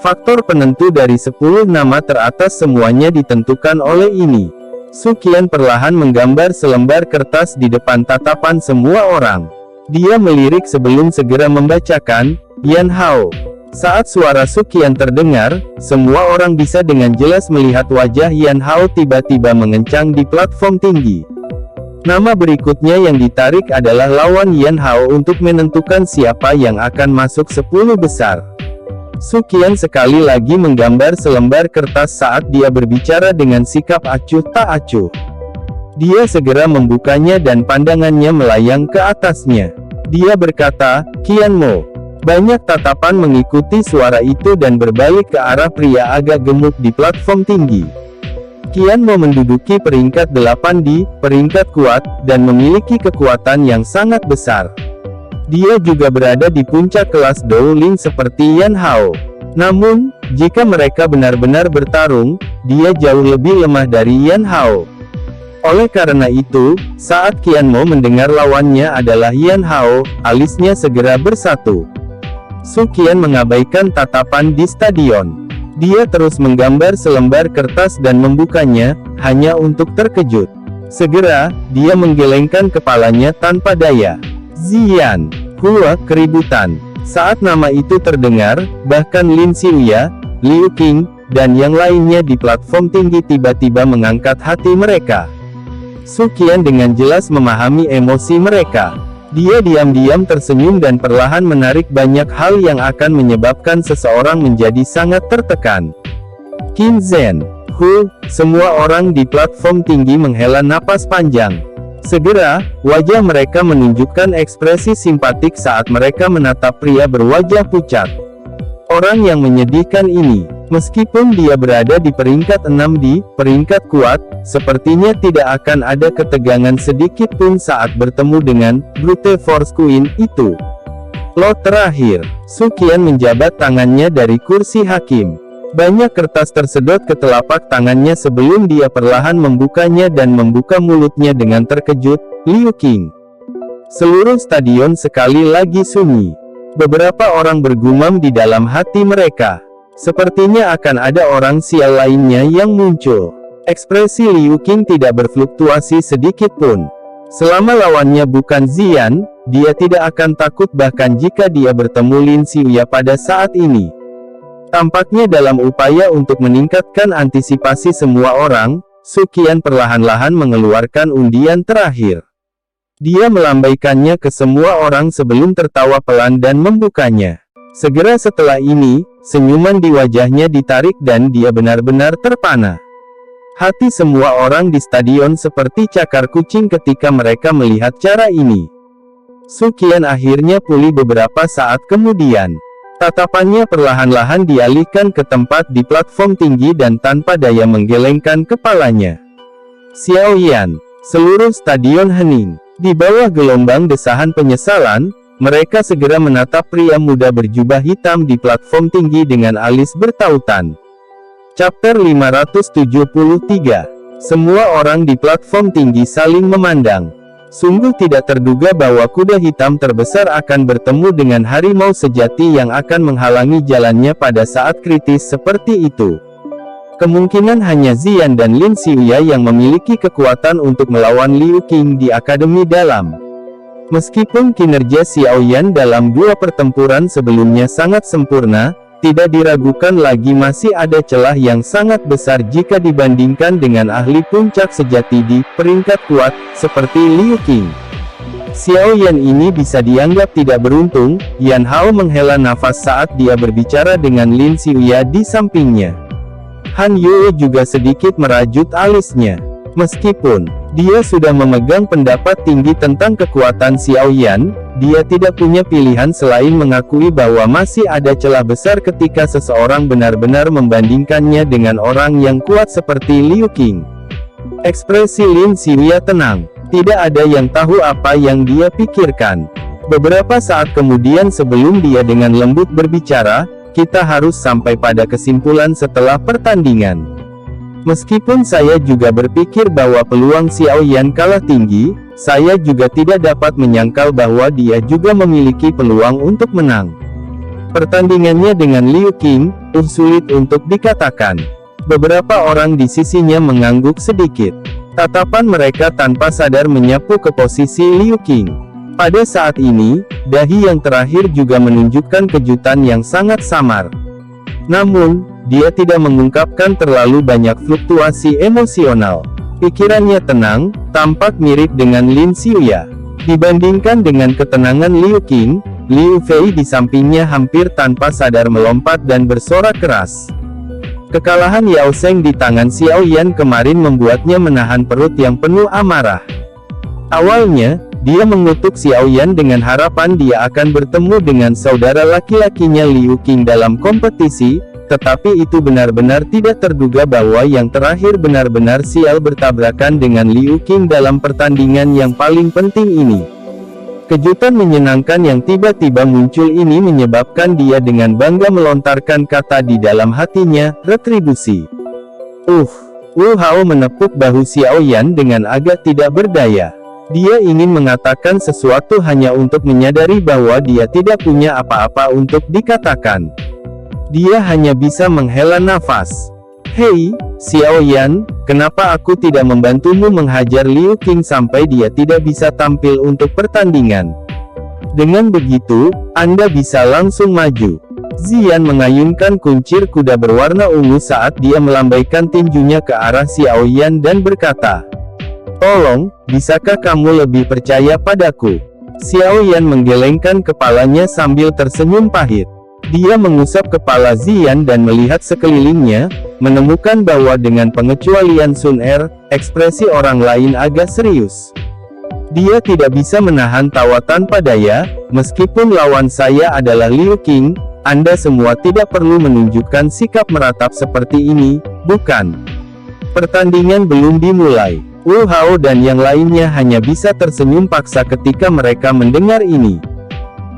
Faktor penentu dari 10 nama teratas semuanya ditentukan oleh ini. Su Qian perlahan menggambar selembar kertas di depan tatapan semua orang. Dia melirik sebelum segera membacakan, "Yan Hao." Saat suara Su Qian terdengar, semua orang bisa dengan jelas melihat wajah Yan Hao tiba-tiba mengencang di platform tinggi. Nama berikutnya yang ditarik adalah lawan Yan Hao untuk menentukan siapa yang akan masuk 10 besar. Su Qian sekali lagi menggambar selembar kertas saat dia berbicara dengan sikap acuh tak acuh. Dia segera membukanya dan pandangannya melayang ke atasnya. Dia berkata, "Qian Mo." Banyak tatapan mengikuti suara itu dan berbalik ke arah pria agak gemuk di platform tinggi. Qian Mo menduduki peringkat 8 di peringkat kuat, dan memiliki kekuatan yang sangat besar. Dia juga berada di puncak kelas Douling seperti Yan Hao. Namun, jika mereka benar-benar bertarung, dia jauh lebih lemah dari Yan Hao. Oleh karena itu, saat Qian Mo mendengar lawannya adalah Yan Hao, alisnya segera bersatu. Su Qian mengabaikan tatapan di stadion. Dia terus menggambar selembar kertas dan membukanya, hanya untuk terkejut. Segera, dia menggelengkan kepalanya tanpa daya. "Ziyan Hua keributan." Saat nama itu terdengar, bahkan Lin Xiuya, Liu Qing, dan yang lainnya di platform tinggi tiba-tiba mengangkat hati mereka. Su Qian dengan jelas memahami emosi mereka. Dia diam-diam tersenyum dan perlahan menarik banyak hal yang akan menyebabkan seseorang menjadi sangat tertekan. "Qin Zhen Hu." Semua orang di platform tinggi menghela napas panjang. Segera, wajah mereka menunjukkan ekspresi simpatik saat mereka menatap pria berwajah pucat. Orang yang menyedihkan ini, meskipun dia berada di peringkat 6 di peringkat kuat, sepertinya tidak akan ada ketegangan sedikit pun saat bertemu dengan Brute Force Queen itu. Lot terakhir, Su Qian menjabat tangannya dari kursi hakim. Banyak kertas tersedot ke telapak tangannya sebelum dia perlahan membukanya dan membuka mulutnya dengan terkejut, "Liu Qing." Seluruh stadion sekali lagi sunyi. Beberapa orang bergumam di dalam hati mereka. Sepertinya akan ada orang sial lainnya yang muncul. Ekspresi Liu Qing tidak berfluktuasi sedikit pun. Selama lawannya bukan Ziyan, dia tidak akan takut bahkan jika dia bertemu Lin Xiuya pada saat ini. Tampaknya dalam upaya untuk meningkatkan antisipasi semua orang, Su Qian perlahan-lahan mengeluarkan undian terakhir. Dia melambaikannya ke semua orang sebelum tertawa pelan dan membukanya. Segera setelah ini, senyuman di wajahnya ditarik dan dia benar-benar terpana. Hati semua orang di stadion seperti cakar kucing ketika mereka melihat cara ini. Su Qian akhirnya pulih beberapa saat kemudian. Tatapannya perlahan-lahan dialihkan ke tempat di platform tinggi dan tanpa daya menggelengkan kepalanya. Xiao Yan. Seluruh stadion hening. Di bawah gelombang desahan penyesalan, mereka segera menatap pria muda berjubah hitam di platform tinggi dengan alis bertautan. Chapter 573. Semua orang di platform tinggi saling memandang. Sungguh tidak terduga bahwa kuda hitam terbesar akan bertemu dengan harimau sejati yang akan menghalangi jalannya pada saat kritis seperti itu. Kemungkinan hanya Ziyan dan Lin Xiuya yang memiliki kekuatan untuk melawan Liu Qing di Akademi Dalam. Meskipun kinerja Xiao Yan dalam dua pertempuran sebelumnya sangat sempurna, tidak diragukan lagi masih ada celah yang sangat besar jika dibandingkan dengan ahli puncak sejati di peringkat kuat, seperti Liu Qing. Xiao Yan ini bisa dianggap tidak beruntung. Yan Hao menghela nafas saat dia berbicara dengan Lin Xiuya di sampingnya. Han Yue juga sedikit merajut alisnya. Meskipun dia sudah memegang pendapat tinggi tentang kekuatan Xiao Yan, dia tidak punya pilihan selain mengakui bahwa masih ada celah besar ketika seseorang benar-benar membandingkannya dengan orang yang kuat seperti Liu Qing. Ekspresi Lin Xiuya tenang. Tidak ada yang tahu apa yang dia pikirkan. Beberapa saat kemudian sebelum dia dengan lembut berbicara, kita harus sampai pada kesimpulan setelah pertandingan. Meskipun saya juga berpikir bahwa peluang Xiao Yan kalah tinggi, saya juga tidak dapat menyangkal bahwa dia juga memiliki peluang untuk menang. Pertandingannya dengan Liu Qing, sulit untuk dikatakan. Beberapa orang di sisinya mengangguk sedikit. Tatapan mereka tanpa sadar menyapu ke posisi Liu Qing. Pada saat ini, dahi yang terakhir juga menunjukkan kejutan yang sangat samar. Namun, dia tidak mengungkapkan terlalu banyak fluktuasi emosional. Pikirannya tenang, tampak mirip dengan Lin Xiuya. Dibandingkan dengan ketenangan Liu Qing, Liu Fei di sampingnya hampir tanpa sadar melompat dan bersorak keras. Kekalahan Yao Sheng di tangan Xiao Yan kemarin membuatnya menahan perut yang penuh amarah. Awalnya, dia mengutuk Xiao Yan dengan harapan dia akan bertemu dengan saudara laki-lakinya Liu Qing dalam kompetisi, tetapi itu benar-benar tidak terduga bahwa yang terakhir benar-benar sial bertabrakan dengan Liu Qing dalam pertandingan yang paling penting ini. Kejutan menyenangkan yang tiba-tiba muncul ini menyebabkan dia dengan bangga melontarkan kata di dalam hatinya, retribusi. Wu Hao menepuk bahu Xiao Yan dengan agak tidak berdaya. Dia ingin mengatakan sesuatu hanya untuk menyadari bahwa dia tidak punya apa-apa untuk dikatakan. Dia hanya bisa menghela nafas. Hei, Xiao Yan, kenapa aku tidak membantumu menghajar Liu Qing sampai dia tidak bisa tampil untuk pertandingan? Dengan begitu, Anda bisa langsung maju. Ziyan mengayunkan kuncir kuda berwarna ungu saat dia melambaikan tinjunya ke arah Xiao Yan dan berkata, "Tolong, bisakah kamu lebih percaya padaku?" Xiao Yan menggelengkan kepalanya sambil tersenyum pahit. Dia mengusap kepala Ziyan dan melihat sekelilingnya, menemukan bahwa dengan pengecualian Sun Er, ekspresi orang lain agak serius. Dia tidak bisa menahan tawa tanpa daya. Meskipun lawan saya adalah Liu Qing, Anda semua tidak perlu menunjukkan sikap meratap seperti ini, bukan? Pertandingan belum dimulai. Wu Hao dan yang lainnya hanya bisa tersenyum paksa ketika mereka mendengar ini.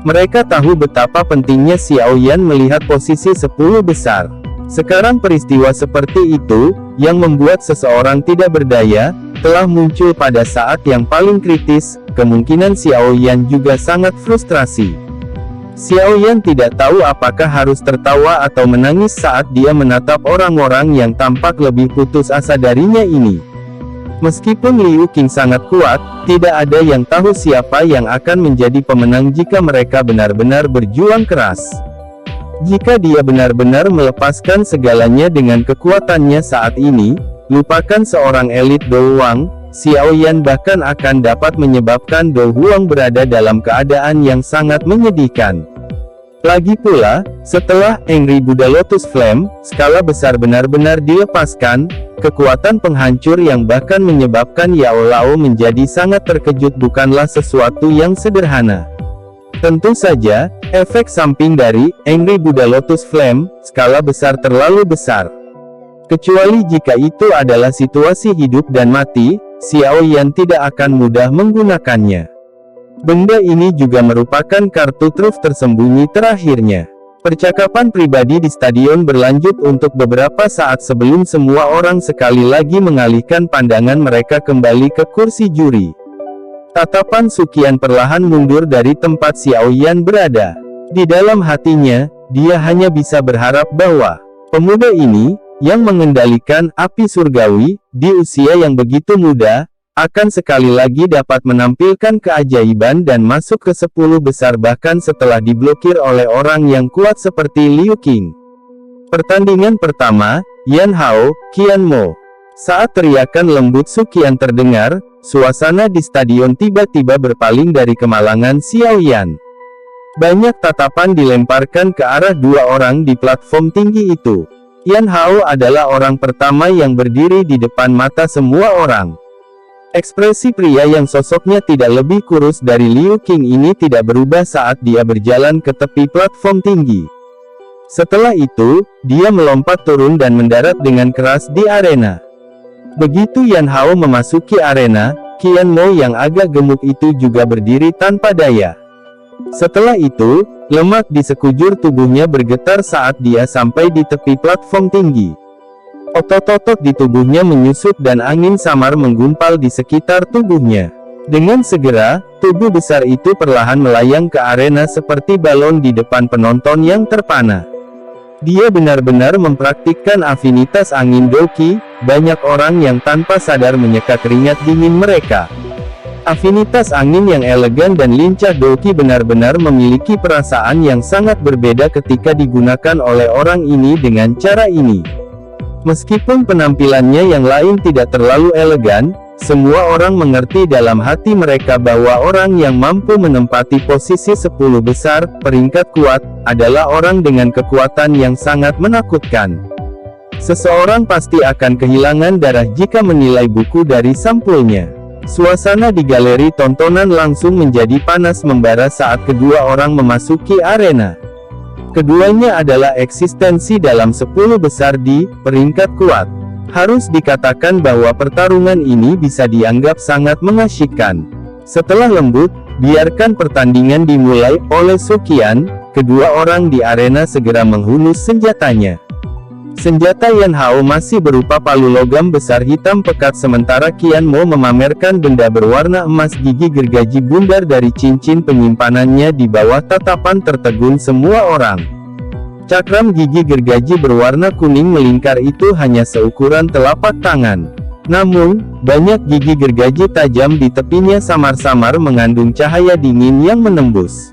Mereka tahu betapa pentingnya Xiao Yan melihat posisi 10 besar. Sekarang peristiwa seperti itu, yang membuat seseorang tidak berdaya, telah muncul pada saat yang paling kritis. Kemungkinan Xiao Yan juga sangat frustrasi. Xiao Yan tidak tahu apakah harus tertawa atau menangis saat dia menatap orang-orang yang tampak lebih putus asa darinya ini. Meskipun Liu Qing sangat kuat, tidak ada yang tahu siapa yang akan menjadi pemenang jika mereka benar-benar berjuang keras. Jika dia benar-benar melepaskan segalanya dengan kekuatannya saat ini, lupakan seorang elit Do Huang, Xiao Yan bahkan akan dapat menyebabkan Do Huang berada dalam keadaan yang sangat menyedihkan. Lagi pula, setelah Angry Buddha Lotus Flame, skala besar benar-benar dilepaskan, kekuatan penghancur yang bahkan menyebabkan Yao Lao menjadi sangat terkejut bukanlah sesuatu yang sederhana. Tentu saja, efek samping dari Angry Buddha Lotus Flame, skala besar terlalu besar. Kecuali jika itu adalah situasi hidup dan mati, Xiao Yan tidak akan mudah menggunakannya. Benda ini juga merupakan kartu truf tersembunyi terakhirnya. Percakapan pribadi di stadion berlanjut untuk beberapa saat sebelum semua orang sekali lagi mengalihkan pandangan mereka kembali ke kursi juri. Tatapan Suqian perlahan mundur dari tempat Xiao Yan berada. Di dalam hatinya, dia hanya bisa berharap bahwa pemuda ini, yang mengendalikan api surgawi, di usia yang begitu muda, akan sekali lagi dapat menampilkan keajaiban dan masuk ke 10 besar bahkan setelah diblokir oleh orang yang kuat seperti Liu Qing. Pertandingan pertama, Yan Hao, Qian Mo. Saat teriakan lembut Suqian terdengar, suasana di stadion tiba-tiba berpaling dari kemalangan Xiao Yan. Banyak tatapan dilemparkan ke arah dua orang di platform tinggi itu. Yan Hao adalah orang pertama yang berdiri di depan mata semua orang. Ekspresi pria yang sosoknya tidak lebih kurus dari Liu Qing ini tidak berubah saat dia berjalan ke tepi platform tinggi. Setelah itu, dia melompat turun dan mendarat dengan keras di arena. Begitu Yan Hao memasuki arena, Qian Mo yang agak gemuk itu juga berdiri tanpa daya. Setelah itu, lemak di sekujur tubuhnya bergetar saat dia sampai di tepi platform tinggi. Otot-otot di tubuhnya menyusut dan angin samar menggumpal di sekitar tubuhnya. Dengan segera, tubuh besar itu perlahan melayang ke arena seperti balon di depan penonton yang terpana. Dia benar-benar mempraktikkan afinitas angin Doqi, banyak orang yang tanpa sadar menyeka keringat dingin mereka. Afinitas angin yang elegan dan lincah Doqi benar-benar memiliki perasaan yang sangat berbeda ketika digunakan oleh orang ini dengan cara ini. Meskipun penampilannya yang lain tidak terlalu elegan, semua orang mengerti dalam hati mereka bahwa orang yang mampu menempati posisi 10 besar, peringkat kuat, adalah orang dengan kekuatan yang sangat menakutkan. Seseorang pasti akan kehilangan darah jika menilai buku dari sampulnya. Suasana di galeri tontonan langsung menjadi panas membara saat kedua orang memasuki arena. Keduanya adalah eksistensi dalam 10 besar di peringkat kuat. Harus dikatakan bahwa pertarungan ini bisa dianggap sangat mengasyikkan. Setelah lembut, biarkan pertandingan dimulai oleh Suqian, kedua orang di arena segera menghunus senjatanya. Senjata Yan Hao masih berupa palu logam besar hitam pekat sementara Qian Mo memamerkan benda berwarna emas gigi gergaji bundar dari cincin penyimpanannya di bawah tatapan tertegun semua orang. Cakram gigi gergaji berwarna kuning melingkar itu hanya seukuran telapak tangan. Namun, banyak gigi gergaji tajam di tepinya samar-samar mengandung cahaya dingin yang menembus.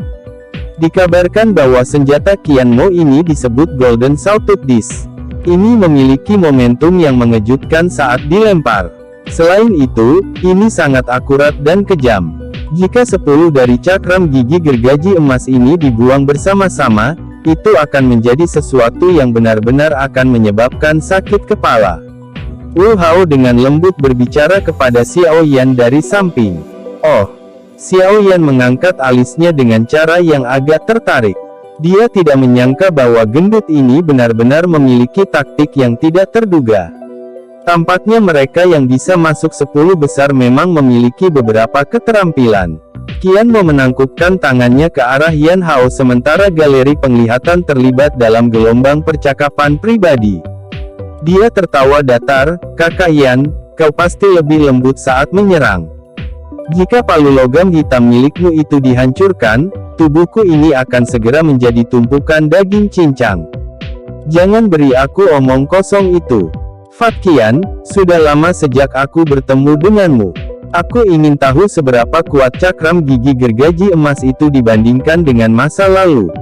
Dikabarkan bahwa senjata Qian Mo ini disebut Golden Sawtooth Disc. Ini memiliki momentum yang mengejutkan saat dilempar. Selain itu, ini sangat akurat dan kejam. Jika 10 dari cakram gigi gergaji emas ini dibuang bersama-sama, itu akan menjadi sesuatu yang benar-benar akan menyebabkan sakit kepala. Wu Hao dengan lembut berbicara kepada Xiao Yan dari samping. Oh, Xiao Yan mengangkat alisnya dengan cara yang agak tertarik. Dia tidak menyangka bahwa gendut ini benar-benar memiliki taktik yang tidak terduga. Tampaknya mereka yang bisa masuk 10 besar memang memiliki beberapa keterampilan. Qian Mo menangkupkan tangannya ke arah Yan Hao sementara galeri penglihatan terlibat dalam gelombang percakapan pribadi. Dia tertawa datar, "Kakak Yan, kau pasti lebih lembut saat menyerang. Jika palu logam hitam milikmu itu dihancurkan, tubuhku ini akan segera menjadi tumpukan daging cincang. Jangan beri aku omong kosong itu. Fat Qian, sudah lama sejak aku bertemu denganmu. Aku ingin tahu seberapa kuat cakram gigi gergaji emas itu dibandingkan dengan masa lalu."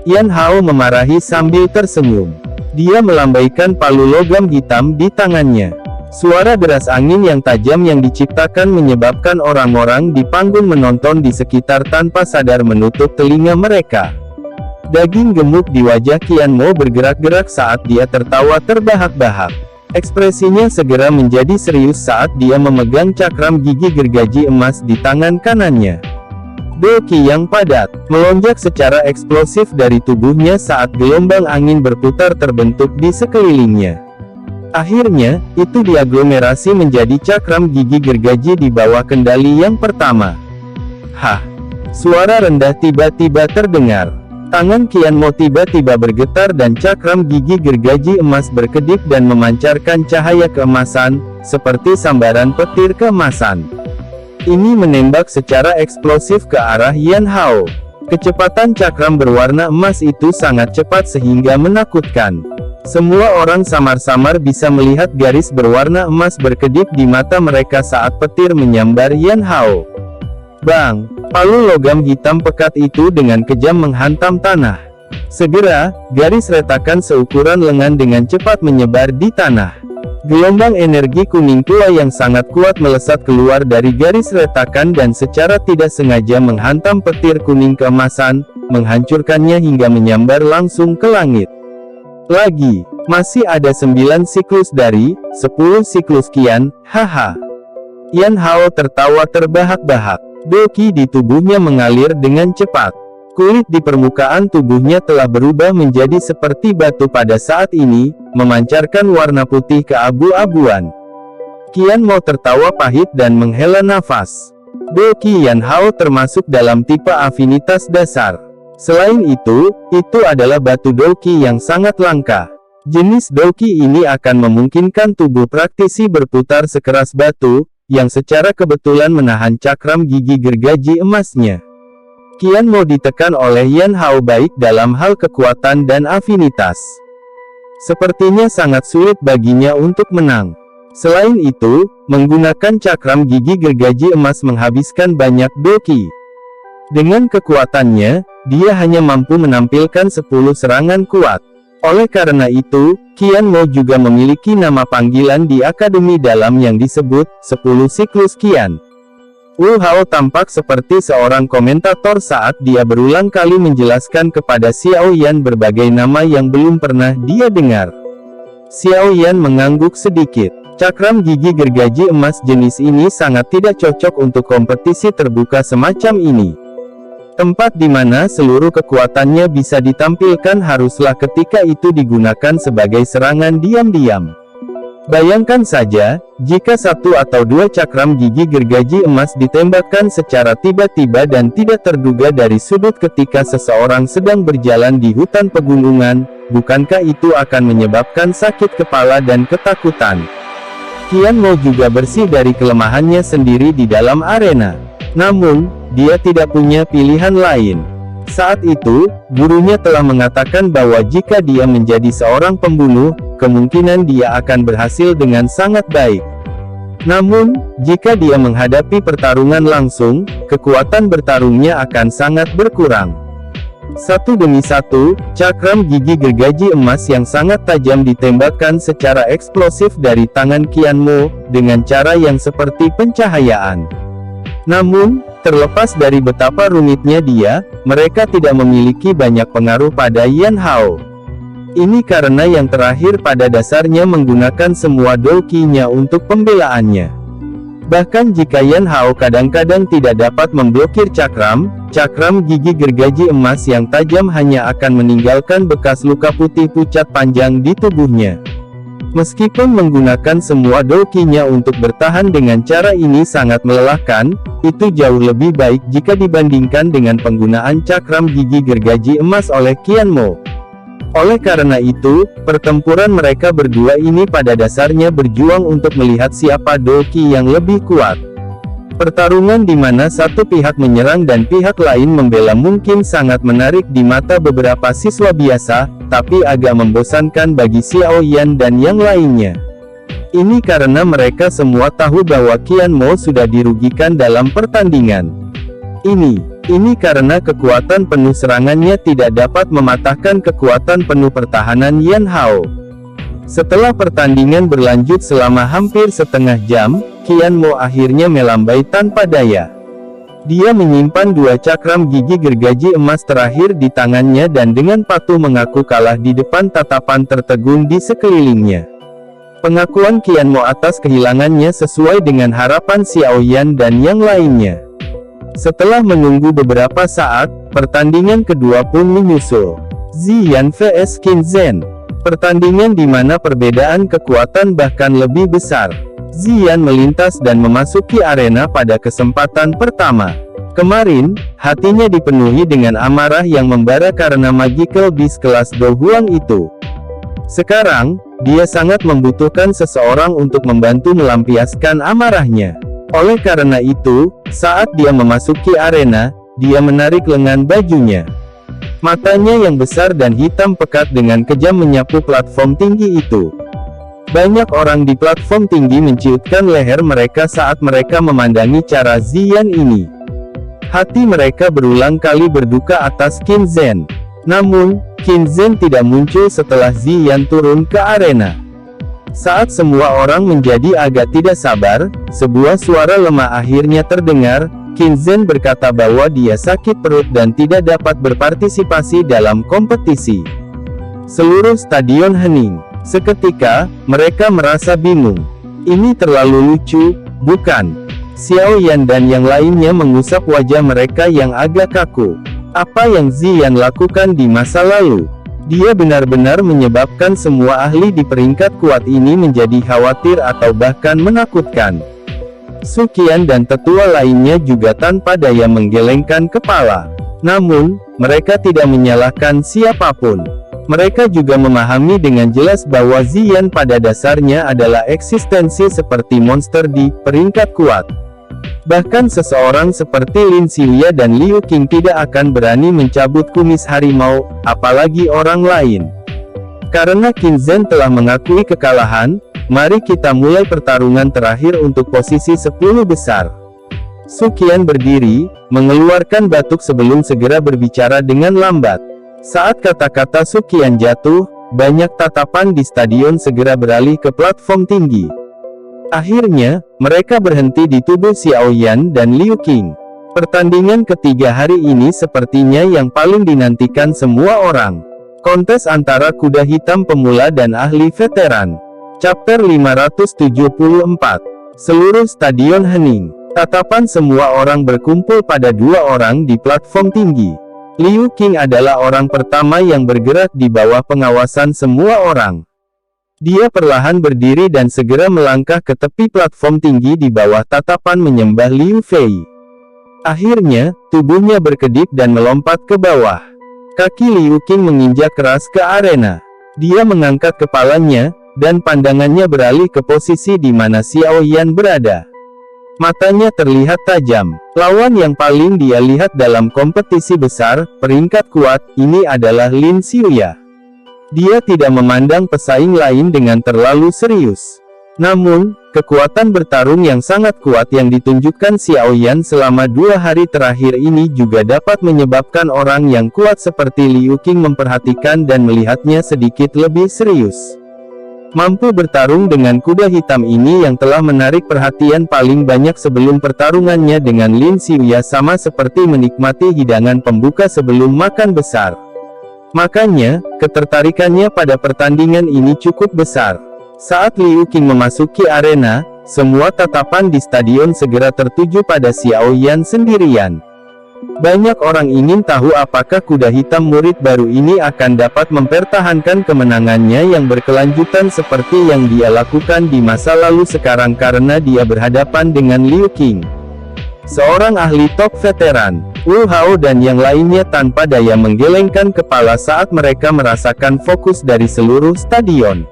Yan Hao memarahi sambil tersenyum. Dia melambaikan palu logam hitam di tangannya. Suara deras angin yang tajam yang diciptakan menyebabkan orang-orang di panggung menonton di sekitar tanpa sadar menutup telinga mereka. Daging gemuk di wajah Qian Mo bergerak-gerak saat dia tertawa terbahak-bahak. Ekspresinya segera menjadi serius saat dia memegang cakram gigi gergaji emas di tangan kanannya. Do Qi yang padat, melonjak secara eksplosif dari tubuhnya saat gelombang angin berputar terbentuk di sekelilingnya. Akhirnya, itu diaglomerasi menjadi cakram gigi gergaji di bawah kendali yang pertama. Hah! Suara rendah tiba-tiba terdengar. Tangan Qian Mo tiba-tiba bergetar dan cakram gigi gergaji emas berkedip dan memancarkan cahaya keemasan, seperti sambaran petir keemasan. Ini menembak secara eksplosif ke arah Yan Hao. Kecepatan cakram berwarna emas itu sangat cepat sehingga menakutkan. Semua orang samar-samar bisa melihat garis berwarna emas berkedip di mata mereka saat petir menyambar Yan Hao. Bang! Palu logam hitam pekat itu dengan kejam menghantam tanah. Segera, garis retakan seukuran lengan dengan cepat menyebar di tanah. Gelombang energi kuning tua yang sangat kuat melesat keluar dari garis retakan dan secara tidak sengaja menghantam petir kuning keemasan, menghancurkannya hingga menyambar langsung ke langit. Lagi, masih ada 9 siklus dari 10 siklus Qian, haha. Yan Hao tertawa terbahak-bahak. Do Qi di tubuhnya mengalir dengan cepat. Kulit di permukaan tubuhnya telah berubah menjadi seperti batu pada saat ini, memancarkan warna putih keabu-abuan. Qian Mo tertawa pahit dan menghela nafas. Do Qi Yan Hao termasuk dalam tipe afinitas dasar. Selain itu adalah batu Do Qi yang sangat langka. Jenis Do Qi ini akan memungkinkan tubuh praktisi berputar sekeras batu, yang secara kebetulan menahan cakram gigi gergaji emasnya. Qian Mo ditekan oleh Yan Hao baik dalam hal kekuatan dan afinitas. Sepertinya sangat sulit baginya untuk menang. Selain itu, menggunakan cakram gigi gergaji emas menghabiskan banyak Do Qi. Dengan kekuatannya, dia hanya mampu menampilkan 10 serangan kuat. Oleh karena itu, Qian Mo juga memiliki nama panggilan di akademi dalam yang disebut 10 siklus Qian. Wu Hao tampak seperti seorang komentator saat dia berulang kali menjelaskan kepada Xiao Yan berbagai nama yang belum pernah dia dengar. Xiao Yan mengangguk sedikit. Cakram gigi gergaji emas jenis ini sangat tidak cocok untuk kompetisi terbuka semacam ini. Tempat di mana seluruh kekuatannya bisa ditampilkan haruslah ketika itu digunakan sebagai serangan diam-diam. Bayangkan saja, jika 1 atau 2 cakram gigi gergaji emas ditembakkan secara tiba-tiba dan tidak terduga dari sudut ketika seseorang sedang berjalan di hutan pegunungan, bukankah itu akan menyebabkan sakit kepala dan ketakutan? Qian Mo juga bersih dari kelemahannya sendiri di dalam arena. Namun, dia tidak punya pilihan lain. Saat itu, gurunya telah mengatakan bahwa jika dia menjadi seorang pembunuh, kemungkinan dia akan berhasil dengan sangat baik. Namun, jika dia menghadapi pertarungan langsung, kekuatan bertarungnya akan sangat berkurang. Satu demi satu, cakram gigi gergaji emas yang sangat tajam ditembakkan secara eksplosif dari tangan Qian Mo, dengan cara yang seperti pencahayaan. Namun, terlepas dari betapa rumitnya dia, mereka tidak memiliki banyak pengaruh pada Yan Hao. Ini karena yang terakhir pada dasarnya menggunakan semua Do Qi-nya untuk pembelaannya. Bahkan jika Yan Hao kadang-kadang tidak dapat memblokir cakram gigi gergaji emas yang tajam hanya akan meninggalkan bekas luka putih pucat panjang di tubuhnya. Meskipun menggunakan semua Do Qi-nya untuk bertahan dengan cara ini sangat melelahkan, itu jauh lebih baik jika dibandingkan dengan penggunaan cakram gigi gergaji emas oleh Qian Mo. Oleh karena itu, pertempuran mereka berdua ini pada dasarnya berjuang untuk melihat siapa Do Qi yang lebih kuat. Pertarungan di mana satu pihak menyerang dan pihak lain membela mungkin sangat menarik di mata beberapa siswa biasa, tapi agak membosankan bagi Xiao Yan dan yang lainnya. Ini karena mereka semua tahu bahwa Qian Mo sudah dirugikan dalam pertandingan ini karena kekuatan penuh serangannya tidak dapat mematahkan kekuatan penuh pertahanan Yan Hao. Setelah pertandingan berlanjut selama hampir setengah jam, Qian Mo akhirnya melambai tanpa daya. Dia menyimpan dua cakram gigi gergaji emas terakhir di tangannya dan dengan patuh mengaku kalah di depan tatapan tertegun di sekelilingnya. Pengakuan Qian Mo atas kehilangannya sesuai dengan harapan Xiao Yan dan yang lainnya. Setelah menunggu beberapa saat, pertandingan kedua pun menyusul. Ziyan vs Qin Zhen. Pertandingan di mana perbedaan kekuatan bahkan lebih besar. Ziyan melintas dan memasuki arena pada kesempatan pertama. Kemarin, hatinya dipenuhi dengan amarah yang membara karena Magical Beast kelas Do Huang itu. Sekarang, dia sangat membutuhkan seseorang untuk membantu melampiaskan amarahnya. Oleh karena itu, saat dia memasuki arena, dia menarik lengan bajunya. Matanya yang besar dan hitam pekat dengan kejam menyapu platform tinggi itu. Banyak orang di platform tinggi menciutkan leher mereka saat mereka memandangi cara Ziyan ini. Hati mereka berulang kali berduka atas Qin Zhen. Namun, Qin Zhen tidak muncul setelah Ziyan turun ke arena. Saat semua orang menjadi agak tidak sabar, sebuah suara lemah akhirnya terdengar. Qin Zhen berkata bahwa dia sakit perut dan tidak dapat berpartisipasi dalam kompetisi. Seluruh stadion hening. Seketika, mereka merasa bingung. Ini terlalu lucu, bukan? Xiao Yan dan yang lainnya mengusap wajah mereka yang agak kaku. Apa yang Ziyan lakukan di masa lalu? Dia benar-benar menyebabkan semua ahli di peringkat kuat ini menjadi khawatir atau bahkan menakutkan. Su Qian dan tetua lainnya juga tanpa daya menggelengkan kepala. Namun, mereka tidak menyalahkan siapapun. Mereka juga memahami dengan jelas bahwa Ziyan pada dasarnya adalah eksistensi seperti monster di peringkat kuat. Bahkan seseorang seperti Lin Xiuya dan Liu Qing tidak akan berani mencabut kumis harimau, apalagi orang lain. Karena Qin Zhen telah mengakui kekalahan, mari kita mulai pertarungan terakhir untuk posisi 10 besar. Su Qian berdiri, mengeluarkan batuk sebelum segera berbicara dengan lambat. Saat kata-kata Su Qian jatuh, banyak tatapan di stadion segera beralih ke platform tinggi. Akhirnya, mereka berhenti di tubuh Xiao Yan dan Liu Qing. Pertandingan ketiga hari ini sepertinya yang paling dinantikan semua orang. Kontes antara kuda hitam pemula dan ahli veteran. Chapter 574. Seluruh stadion hening. Tatapan semua orang berkumpul pada dua orang di platform tinggi. Liu Qing adalah orang pertama yang bergerak di bawah pengawasan semua orang. Dia perlahan berdiri dan segera melangkah ke tepi platform tinggi di bawah tatapan menyembah Liu Fei. Akhirnya, tubuhnya berkedip dan melompat ke bawah. Kaki Liu Qing menginjak keras ke arena. Dia mengangkat kepalanya, dan pandangannya beralih ke posisi di mana Xiao Yan berada. Matanya terlihat tajam. Lawan yang paling dia lihat dalam kompetisi besar, peringkat kuat, ini adalah Lin Xiuya. Dia tidak memandang pesaing lain dengan terlalu serius. Namun, kekuatan bertarung yang sangat kuat yang ditunjukkan Xiao Yan selama 2 hari terakhir ini juga dapat menyebabkan orang yang kuat seperti Liu Qing memperhatikan dan melihatnya sedikit lebih serius. Mampu bertarung dengan kuda hitam ini yang telah menarik perhatian paling banyak sebelum pertarungannya dengan Lin Xiuya sama seperti menikmati hidangan pembuka sebelum makan besar. Makanya, ketertarikannya pada pertandingan ini cukup besar. Saat Liu Qing memasuki arena, semua tatapan di stadion segera tertuju pada Xiao Yan sendirian. Banyak orang ingin tahu apakah kuda hitam murid baru ini akan dapat mempertahankan kemenangannya yang berkelanjutan seperti yang dia lakukan di masa lalu sekarang karena dia berhadapan dengan Liu Qing, seorang ahli top veteran. Wu Hao dan yang lainnya tanpa daya menggelengkan kepala saat mereka merasakan fokus dari seluruh stadion.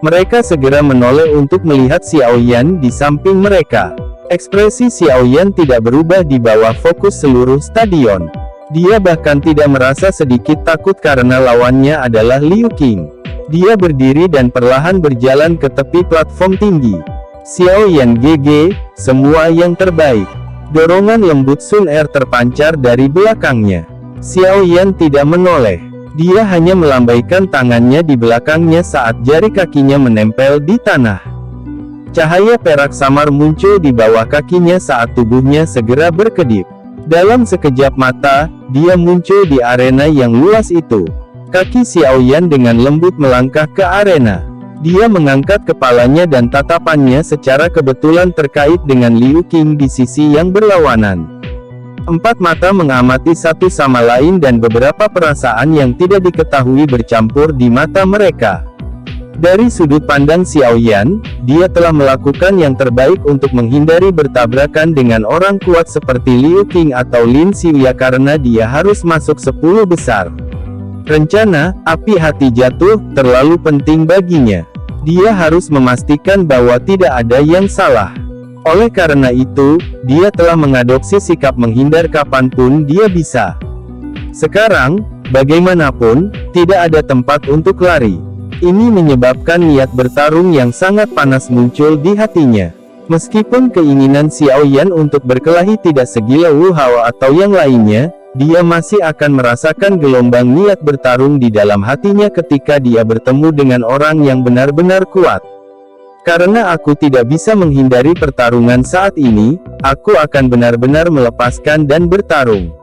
Mereka segera menoleh untuk melihat Xiao Yan di samping mereka. Ekspresi Xiao Yan tidak berubah di bawah fokus seluruh stadion. Dia bahkan tidak merasa sedikit takut karena lawannya adalah Liu Qing. Dia berdiri dan perlahan berjalan ke tepi platform tinggi. Xiao Yan GG, semua yang terbaik. Dorongan lembut Sun Er terpancar dari belakangnya. Xiao Yan tidak menoleh. Dia hanya melambaikan tangannya di belakangnya saat jari kakinya menempel di tanah. Cahaya perak samar muncul di bawah kakinya saat tubuhnya segera berkedip. Dalam sekejap mata, dia muncul di arena yang luas itu. Kaki Xiaoyan dengan lembut melangkah ke arena. Dia mengangkat kepalanya dan tatapannya secara kebetulan terkait dengan Liu Qing di sisi yang berlawanan. Empat mata mengamati satu sama lain dan beberapa perasaan yang tidak diketahui bercampur di mata mereka. Dari sudut pandang Xiaoyan, dia telah melakukan yang terbaik untuk menghindari bertabrakan dengan orang kuat seperti Liu Qing atau Lin Xiuya karena dia harus masuk 10 besar. Rencana, api hati jatuh, terlalu penting baginya. Dia harus memastikan bahwa tidak ada yang salah. Oleh karena itu, dia telah mengadopsi sikap menghindar kapanpun dia bisa. Sekarang, bagaimanapun, tidak ada tempat untuk lari. Ini menyebabkan niat bertarung yang sangat panas muncul di hatinya. Meskipun keinginan Xiaoyan untuk berkelahi tidak segila Wu Hao atau yang lainnya, dia masih akan merasakan gelombang niat bertarung di dalam hatinya ketika dia bertemu dengan orang yang benar-benar kuat. Karena aku tidak bisa menghindari pertarungan saat ini, aku akan benar-benar melepaskan dan bertarung.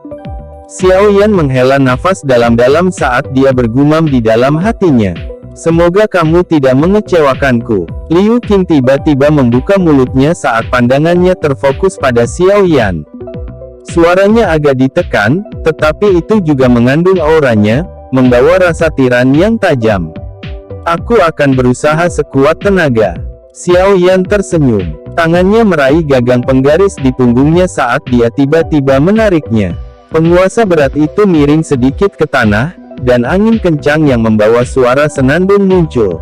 Xiaoyan menghela nafas dalam-dalam saat dia bergumam di dalam hatinya. Semoga kamu tidak mengecewakanku. Liu Qing tiba-tiba membuka mulutnya saat pandangannya terfokus pada Xiaoyan. Suaranya agak ditekan, tetapi itu juga mengandung auranya, membawa rasa tiran yang tajam. Aku akan berusaha sekuat tenaga. Xiaoyan tersenyum. Tangannya meraih gagang penggaris di punggungnya saat dia tiba-tiba menariknya. Penguasa berat itu miring sedikit ke tanah, dan angin kencang yang membawa suara senandung muncul.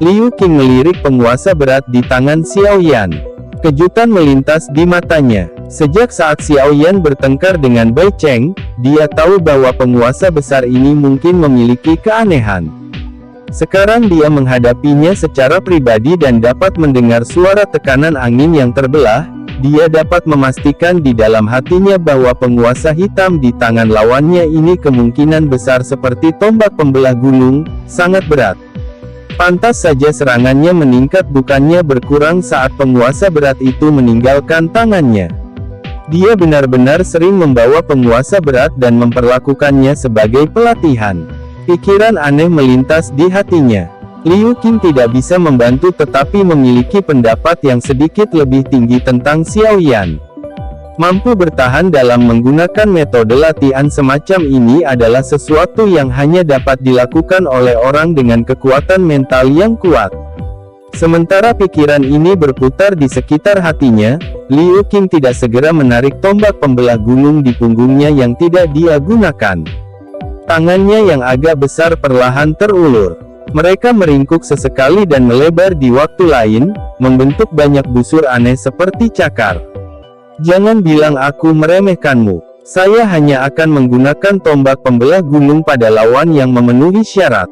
Liu Qing melirik penguasa berat di tangan Xiaoyan. Kejutan melintas di matanya. Sejak saat Xiaoyan bertengkar dengan Bai Cheng, dia tahu bahwa penguasa besar ini mungkin memiliki keanehan. Sekarang dia menghadapinya secara pribadi dan dapat mendengar suara tekanan angin yang terbelah. Dia dapat memastikan di dalam hatinya bahwa penguasa hitam di tangan lawannya ini kemungkinan besar seperti tombak pembelah gunung, sangat berat. Pantas saja serangannya meningkat bukannya berkurang saat penguasa berat itu meninggalkan tangannya. Dia benar-benar sering membawa penguasa berat dan memperlakukannya sebagai pelatihan. Pikiran aneh melintas di hatinya. Liu Qing tidak bisa membantu tetapi memiliki pendapat yang sedikit lebih tinggi tentang Xiaoyan. Mampu bertahan dalam menggunakan metode latihan semacam ini adalah sesuatu yang hanya dapat dilakukan oleh orang dengan kekuatan mental yang kuat. Sementara pikiran ini berputar di sekitar hatinya, Liu Qing tidak segera menarik tombak pembelah gunung di punggungnya yang tidak dia gunakan. Tangannya yang agak besar perlahan terulur. Mereka meringkuk sesekali dan melebar di waktu lain, membentuk banyak busur aneh seperti cakar. Jangan bilang aku meremehkanmu. Saya hanya akan menggunakan tombak pembelah gunung pada lawan yang memenuhi syarat.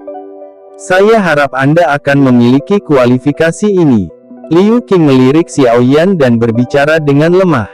Saya harap Anda akan memiliki kualifikasi ini. Liu Qing melirik Xiaoyan dan berbicara dengan lemah.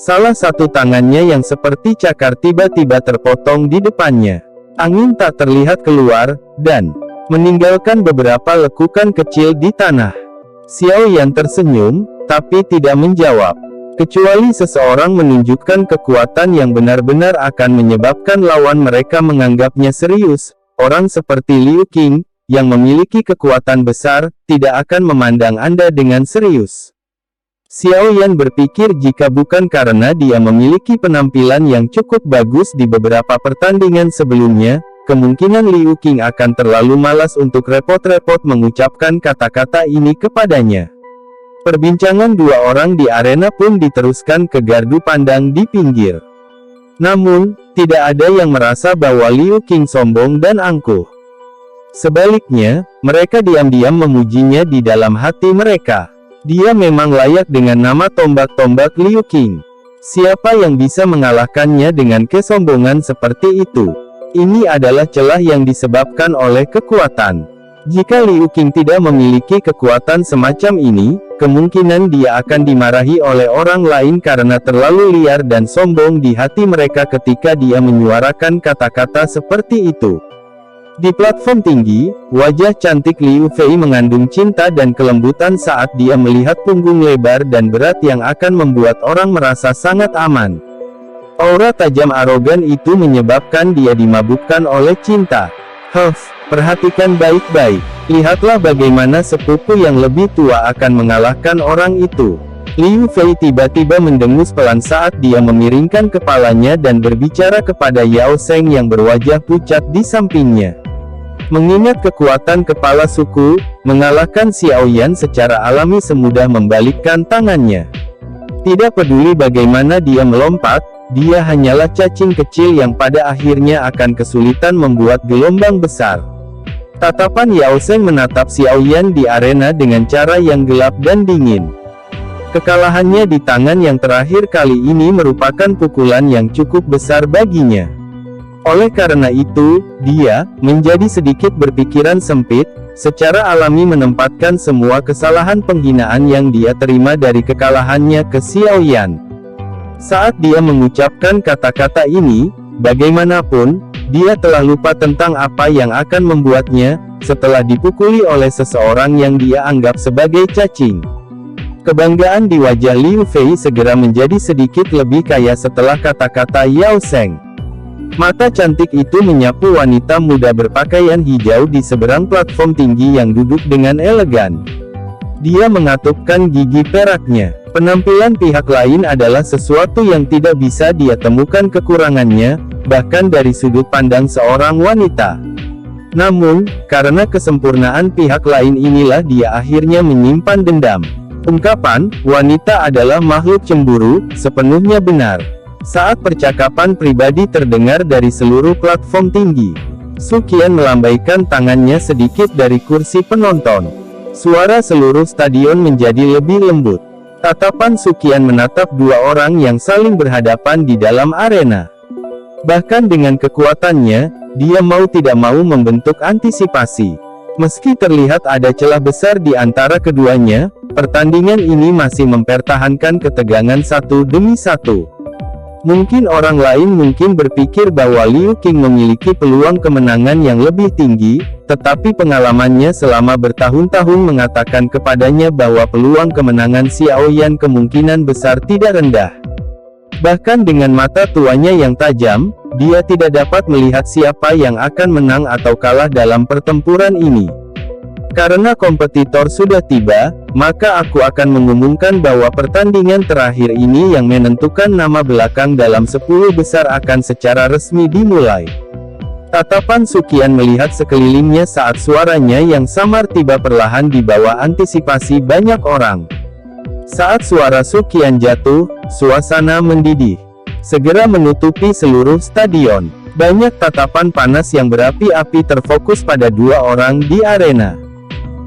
Salah satu tangannya yang seperti cakar tiba-tiba terpotong di depannya. Angin tak terlihat keluar, dan meninggalkan beberapa lekukan kecil di tanah. Xiaoyan tersenyum, tapi tidak menjawab. Kecuali seseorang menunjukkan kekuatan yang benar-benar akan menyebabkan lawan mereka menganggapnya serius, orang seperti Liu Qing, yang memiliki kekuatan besar, tidak akan memandang Anda dengan serius. Xiaoyan berpikir jika bukan karena dia memiliki penampilan yang cukup bagus di beberapa pertandingan sebelumnya, kemungkinan Liu Qing akan terlalu malas untuk repot-repot mengucapkan kata-kata ini kepadanya. Perbincangan dua orang di arena pun diteruskan ke gardu pandang di pinggir. Namun, tidak ada yang merasa bahwa Liu Qing sombong dan angkuh. Sebaliknya, mereka diam-diam memujinya di dalam hati mereka. Dia memang layak dengan nama tombak-tombak Liu Qing. Siapa yang bisa mengalahkannya dengan kesombongan seperti itu? Ini adalah celah yang disebabkan oleh kekuatan. Jika Liu Qing tidak memiliki kekuatan semacam ini, kemungkinan dia akan dimarahi oleh orang lain karena terlalu liar dan sombong di hati mereka ketika dia menyuarakan kata-kata seperti itu. Di platform tinggi, wajah cantik Liu Fei mengandung cinta dan kelembutan saat dia melihat punggung lebar dan berat yang akan membuat orang merasa sangat aman. Aura tajam arogan itu menyebabkan dia dimabukkan oleh cinta. Perhatikan baik-baik. Lihatlah bagaimana sepupu yang lebih tua akan mengalahkan orang itu. Liu Fei tiba-tiba mendengus pelan saat dia memiringkan kepalanya dan berbicara kepada Yao Sheng yang berwajah pucat di sampingnya. Mengingat kekuatan kepala suku, mengalahkan Xiao Yan secara alami semudah membalikkan tangannya. Tidak peduli bagaimana dia melompat, dia hanyalah cacing kecil yang pada akhirnya akan kesulitan membuat gelombang besar. Tatapan Yao Sheng menatap Xiao Yan di arena dengan cara yang gelap dan dingin. Kekalahannya di tangan yang terakhir kali ini merupakan pukulan yang cukup besar baginya. Oleh karena itu, dia menjadi sedikit berpikiran sempit, secara alami menempatkan semua kesalahan penghinaan yang dia terima dari kekalahannya ke Xiao Yan. Saat dia mengucapkan kata-kata ini, bagaimanapun, dia telah lupa tentang apa yang akan membuatnya, setelah dipukuli oleh seseorang yang dia anggap sebagai cacing. Kebanggaan di wajah Liu Fei segera menjadi sedikit lebih kaya setelah kata-kata Yao Sheng. Mata cantik itu menyapu wanita muda berpakaian hijau di seberang platform tinggi yang duduk dengan elegan. Dia mengatupkan gigi peraknya. Penampilan pihak lain adalah sesuatu yang tidak bisa dia temukan kekurangannya, bahkan dari sudut pandang seorang wanita. Namun, karena kesempurnaan pihak lain inilah dia akhirnya menyimpan dendam. Ungkapan, wanita adalah makhluk cemburu, sepenuhnya benar. Saat percakapan pribadi terdengar dari seluruh platform tinggi, Su Qian melambaikan tangannya sedikit dari kursi penonton. Suara seluruh stadion menjadi lebih lembut. Tatapan Su Qian menatap dua orang yang saling berhadapan di dalam arena. Bahkan dengan kekuatannya, dia mau tidak mau membentuk antisipasi. Meski terlihat ada celah besar di antara keduanya, pertandingan ini masih mempertahankan ketegangan satu demi satu. Mungkin orang lain mungkin berpikir bahwa Liu Qing memiliki peluang kemenangan yang lebih tinggi, tetapi pengalamannya selama bertahun-tahun mengatakan kepadanya bahwa peluang kemenangan Xiao Yan kemungkinan besar tidak rendah. Bahkan dengan mata tuanya yang tajam, dia tidak dapat melihat siapa yang akan menang atau kalah dalam pertempuran ini. Karena kompetitor sudah tiba, maka aku akan mengumumkan bahwa pertandingan terakhir ini yang menentukan nama belakang dalam 10 besar akan secara resmi dimulai. Tatapan Su Qian melihat sekelilingnya saat suaranya yang samar tiba perlahan di bawah antisipasi banyak orang. Saat suara Su Qian jatuh, suasana mendidih. Segera menutupi seluruh stadion. Banyak tatapan panas yang berapi-api terfokus pada dua orang di arena.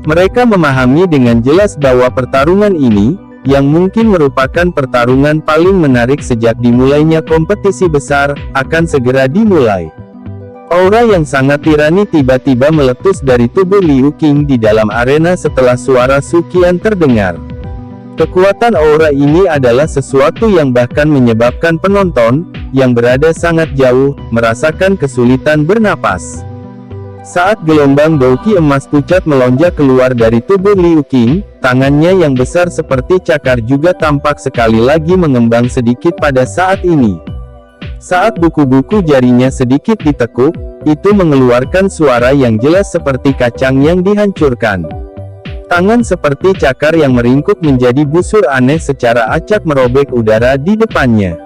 Mereka memahami dengan jelas bahwa pertarungan ini, yang mungkin merupakan pertarungan paling menarik sejak dimulainya kompetisi besar, akan segera dimulai. Aura yang sangat tirani tiba-tiba meletus dari tubuh Liu Qing di dalam arena setelah suara Su Qian terdengar. Kekuatan aura ini adalah sesuatu yang bahkan menyebabkan penonton, yang berada sangat jauh, merasakan kesulitan bernapas. Saat gelombang Douqi emas pucat melonjak keluar dari tubuh Liu Qing, tangannya yang besar seperti cakar juga tampak sekali lagi mengembang sedikit pada saat ini. Saat buku-buku jarinya sedikit ditekuk, itu mengeluarkan suara yang jelas seperti kacang yang dihancurkan. Tangan seperti cakar yang meringkuk menjadi busur aneh secara acak merobek udara di depannya.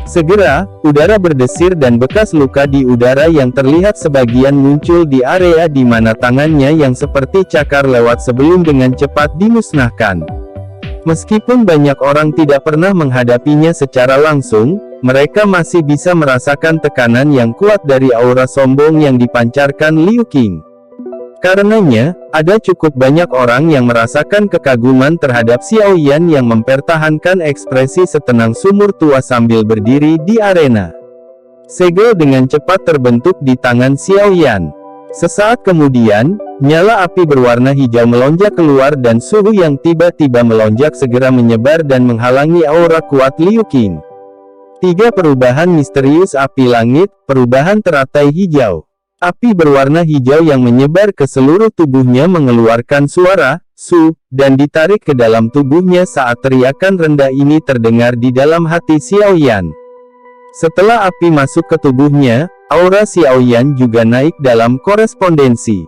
Segera, udara berdesir dan bekas luka di udara yang terlihat sebagian muncul di area di mana tangannya yang seperti cakar lewat sebelum dengan cepat dimusnahkan. Meskipun banyak orang tidak pernah menghadapinya secara langsung, mereka masih bisa merasakan tekanan yang kuat dari aura sombong yang dipancarkan Liu Qing. Karenanya, ada cukup banyak orang yang merasakan kekaguman terhadap Xiao Yan yang mempertahankan ekspresi setenang sumur tua sambil berdiri di arena. Segel dengan cepat terbentuk di tangan Xiao Yan. Sesaat kemudian, nyala api berwarna hijau melonjak keluar dan suhu yang tiba-tiba melonjak segera menyebar dan menghalangi aura kuat Liu Qing. 3 perubahan misterius api langit, perubahan teratai hijau. Api berwarna hijau yang menyebar ke seluruh tubuhnya mengeluarkan suara, su, dan ditarik ke dalam tubuhnya saat teriakan rendah ini terdengar di dalam hati Xiao Yan. Setelah api masuk ke tubuhnya, aura Xiaoyan juga naik dalam korespondensi.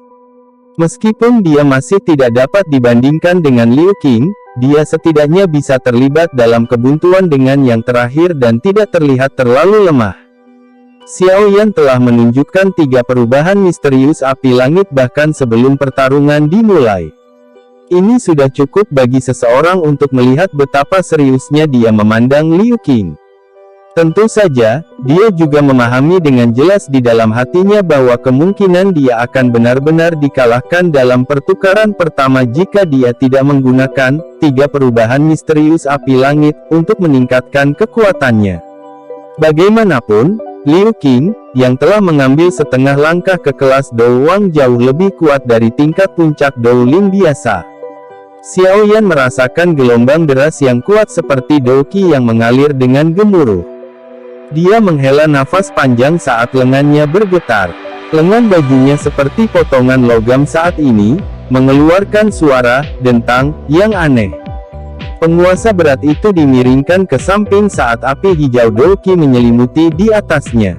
Meskipun dia masih tidak dapat dibandingkan dengan Liu Qing, dia setidaknya bisa terlibat dalam kebuntuan dengan yang terakhir dan tidak terlihat terlalu lemah. Xiaoyan telah menunjukkan 3 perubahan misterius api langit bahkan sebelum pertarungan dimulai. Ini sudah cukup bagi seseorang untuk melihat betapa seriusnya dia memandang Liu Qing. Tentu saja, dia juga memahami dengan jelas di dalam hatinya bahwa kemungkinan dia akan benar-benar dikalahkan dalam pertukaran pertama jika dia tidak menggunakan 3 perubahan misterius api langit untuk meningkatkan kekuatannya. Bagaimanapun, Liu Qing, yang telah mengambil setengah langkah ke kelas Dou Wang jauh lebih kuat dari tingkat puncak Dou Ling biasa. Xiaoyan merasakan gelombang deras yang kuat seperti Dou Qi yang mengalir dengan gemuruh. Dia menghela nafas panjang saat lengannya bergetar. Lengan bajunya seperti potongan logam saat ini, mengeluarkan suara dentang yang aneh. Penguasa berat itu dimiringkan ke samping saat api hijau Dou Qi menyelimuti di atasnya.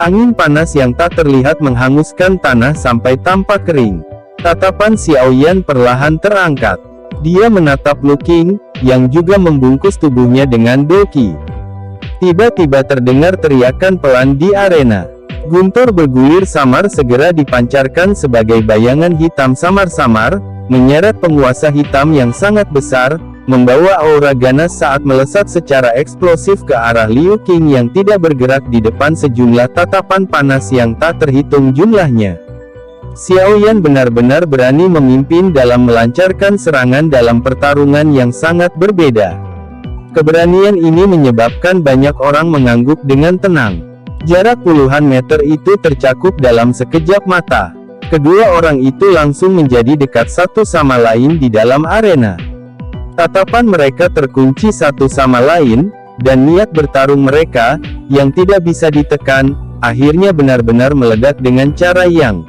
Angin panas yang tak terlihat menghanguskan tanah sampai tampak kering. Tatapan Xiaoyan perlahan terangkat. Dia menatap Liu Qing, yang juga membungkus tubuhnya dengan Dou Qi. Tiba-tiba terdengar teriakan pelan di arena. Guntur bergulir samar segera dipancarkan sebagai bayangan hitam samar-samar, menyeret penguasa hitam yang sangat besar, membawa aura ganas saat melesat secara eksplosif ke arah Liu Qing yang tidak bergerak di depan sejumlah tatapan panas yang tak terhitung jumlahnya. Xiaoyan benar-benar berani memimpin dalam melancarkan serangan dalam pertarungan yang sangat berbeda. Keberanian ini menyebabkan banyak orang mengangguk dengan tenang. Jarak puluhan meter itu tercakup dalam sekejap mata. Kedua orang itu langsung menjadi dekat satu sama lain di dalam arena. Tatapan mereka terkunci satu sama lain, dan niat bertarung mereka, yang tidak bisa ditekan, akhirnya benar-benar meledak dengan cara yang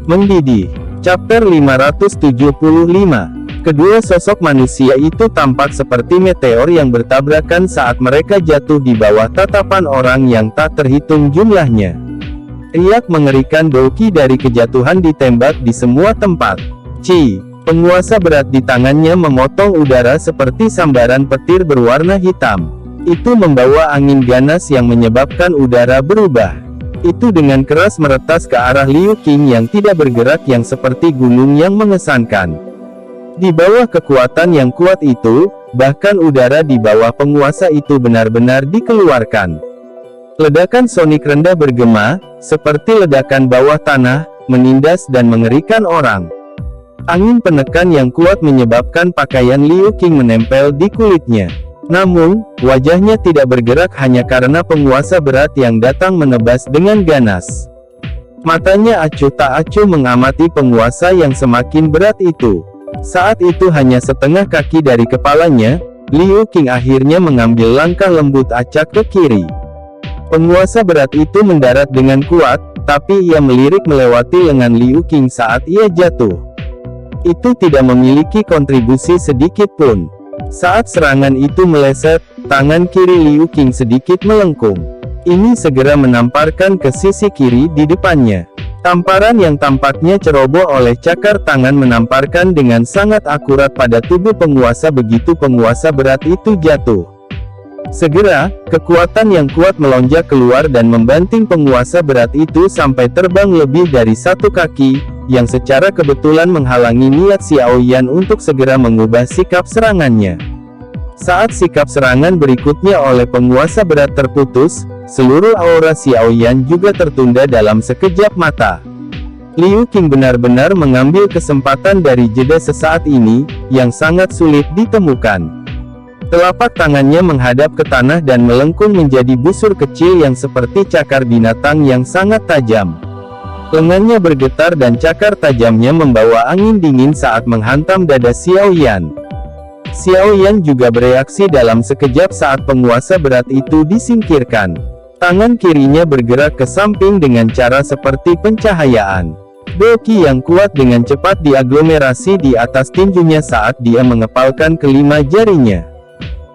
mendidih. Chapter 575. Kedua sosok manusia itu tampak seperti meteor yang bertabrakan saat mereka jatuh di bawah tatapan orang yang tak terhitung jumlahnya. Riak mengerikan Dou Qi dari kejatuhan ditembak di semua tempat. Ci, penguasa berat di tangannya memotong udara seperti sambaran petir berwarna hitam. Itu membawa angin ganas yang menyebabkan udara berubah. Itu dengan keras meretas ke arah Liu Qing yang tidak bergerak yang seperti gunung yang mengesankan. Di bawah kekuatan yang kuat itu, bahkan udara di bawah penguasa itu benar-benar dikeluarkan. Ledakan sonik rendah bergema, seperti ledakan bawah tanah, menindas dan mengerikan orang. Angin penekan yang kuat menyebabkan pakaian Liu Qing menempel di kulitnya. Namun, wajahnya tidak bergerak hanya karena penguasa berat yang datang menebas dengan ganas. Matanya acuh tak acuh mengamati penguasa yang semakin berat itu. Saat itu hanya setengah kaki dari kepalanya, Liu Qing akhirnya mengambil langkah lembut acak ke kiri. Penguasa berat itu mendarat dengan kuat, tapi ia melirik melewati lengan Liu Qing saat ia jatuh. Itu tidak memiliki kontribusi sedikit pun. Saat serangan itu meleset, tangan kiri Liu Qing sedikit melengkung. Ini segera menamparkan ke sisi kiri di depannya. Tamparan yang tampaknya ceroboh oleh cakar tangan menamparkan dengan sangat akurat pada tubuh penguasa begitu penguasa berat itu jatuh. Segera, kekuatan yang kuat melonjak keluar dan membanting penguasa berat itu sampai terbang lebih dari satu kaki, yang secara kebetulan menghalangi niat Xiaoyan untuk segera mengubah sikap serangannya. Saat sikap serangan berikutnya oleh penguasa berat terputus, seluruh aura Xiaoyan juga tertunda dalam sekejap mata. Liu Qing benar-benar mengambil kesempatan dari jeda sesaat ini, yang sangat sulit ditemukan. Telapak tangannya menghadap ke tanah dan melengkung menjadi busur kecil yang seperti cakar binatang yang sangat tajam. Lengannya bergetar dan cakar tajamnya membawa angin dingin saat menghantam dada Xiaoyan. Xiaoyan juga bereaksi dalam sekejap saat penguasa berat itu disingkirkan. Tangan kirinya bergerak ke samping dengan cara seperti pencahayaan. Dou Qi yang kuat dengan cepat diaglomerasi di atas tinjunya saat dia mengepalkan kelima jarinya.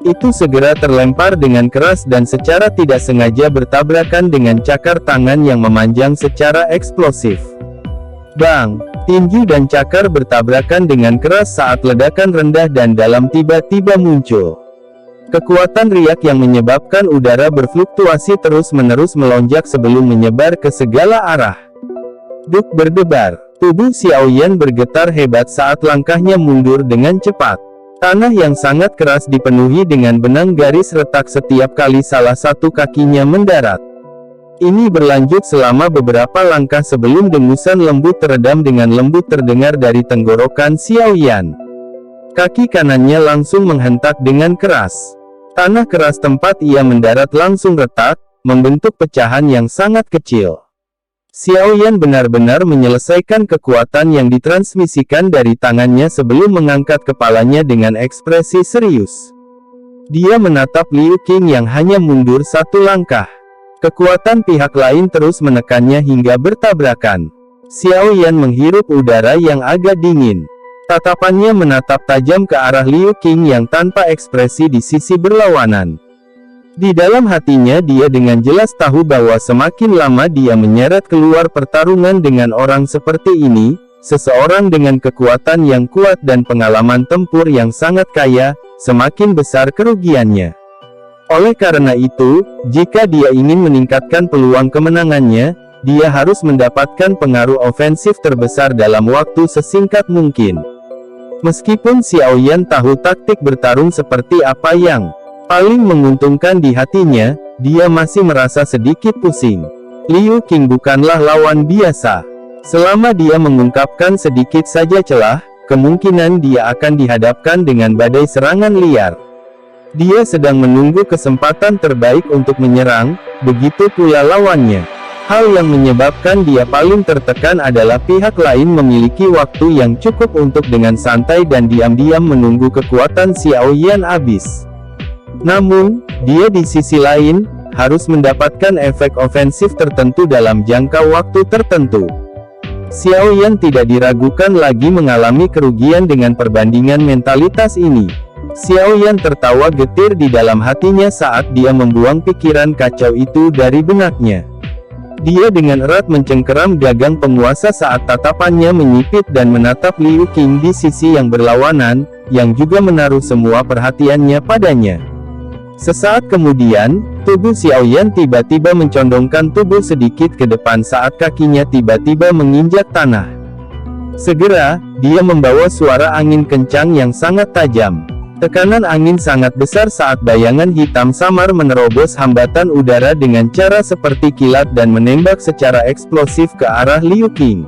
itu segera terlempar dengan keras dan secara tidak sengaja bertabrakan dengan cakar tangan yang memanjang secara eksplosif. Bang! Tinju dan cakar bertabrakan dengan keras saat ledakan rendah dan dalam tiba-tiba muncul. Kekuatan riak yang menyebabkan udara berfluktuasi terus-menerus melonjak sebelum menyebar ke segala arah. Duk berdebar. Tubuh Xiaoyan bergetar hebat saat langkahnya mundur dengan cepat. Tanah yang sangat keras dipenuhi dengan benang garis retak setiap kali salah satu kakinya mendarat. Ini berlanjut selama beberapa langkah sebelum dengusan lembut teredam dengan lembut terdengar dari tenggorokan Xiaoyan. Kaki kanannya langsung menghentak dengan keras. Tanah keras tempat ia mendarat langsung retak, membentuk pecahan yang sangat kecil. Xiaoyan benar-benar menyelesaikan kekuatan yang ditransmisikan dari tangannya sebelum mengangkat kepalanya dengan ekspresi serius. Dia menatap Liu Qing yang hanya mundur satu langkah. Kekuatan pihak lain terus menekannya hingga bertabrakan. Xiaoyan menghirup udara yang agak dingin. Tatapannya menatap tajam ke arah Liu Qing yang tanpa ekspresi di sisi berlawanan. Di dalam hatinya dia dengan jelas tahu bahwa semakin lama dia menyeret keluar pertarungan dengan orang seperti ini, seseorang dengan kekuatan yang kuat dan pengalaman tempur yang sangat kaya, semakin besar kerugiannya. Oleh karena itu, jika dia ingin meningkatkan peluang kemenangannya, dia harus mendapatkan pengaruh ofensif terbesar dalam waktu sesingkat mungkin. Meskipun Xiaoyan tahu taktik bertarung seperti apa yang paling menguntungkan di hatinya, dia masih merasa sedikit pusing. Liu Qing bukanlah lawan biasa. Selama dia mengungkapkan sedikit saja celah, kemungkinan dia akan dihadapkan dengan badai serangan liar. Dia sedang menunggu kesempatan terbaik untuk menyerang, begitu pula lawannya. Hal yang menyebabkan dia paling tertekan adalah pihak lain memiliki waktu yang cukup untuk dengan santai dan diam-diam menunggu kekuatan Xiaoyan habis. Namun, dia di sisi lain, harus mendapatkan efek ofensif tertentu dalam jangka waktu tertentu. Xiaoyan tidak diragukan lagi mengalami kerugian dengan perbandingan mentalitas ini. Xiaoyan tertawa getir di dalam hatinya saat dia membuang pikiran kacau itu dari benaknya. Dia dengan erat mencengkeram gagang penguasa saat tatapannya menyipit dan menatap Liu Qing di sisi yang berlawanan, yang juga menaruh semua perhatiannya padanya. Sesaat kemudian, tubuh Xiaoyan tiba-tiba mencondongkan tubuh sedikit ke depan saat kakinya tiba-tiba menginjak tanah. Segera, dia membawa suara angin kencang yang sangat tajam. Tekanan angin sangat besar saat bayangan hitam samar menerobos hambatan udara dengan cara seperti kilat dan menembak secara eksplosif ke arah Liu Qing.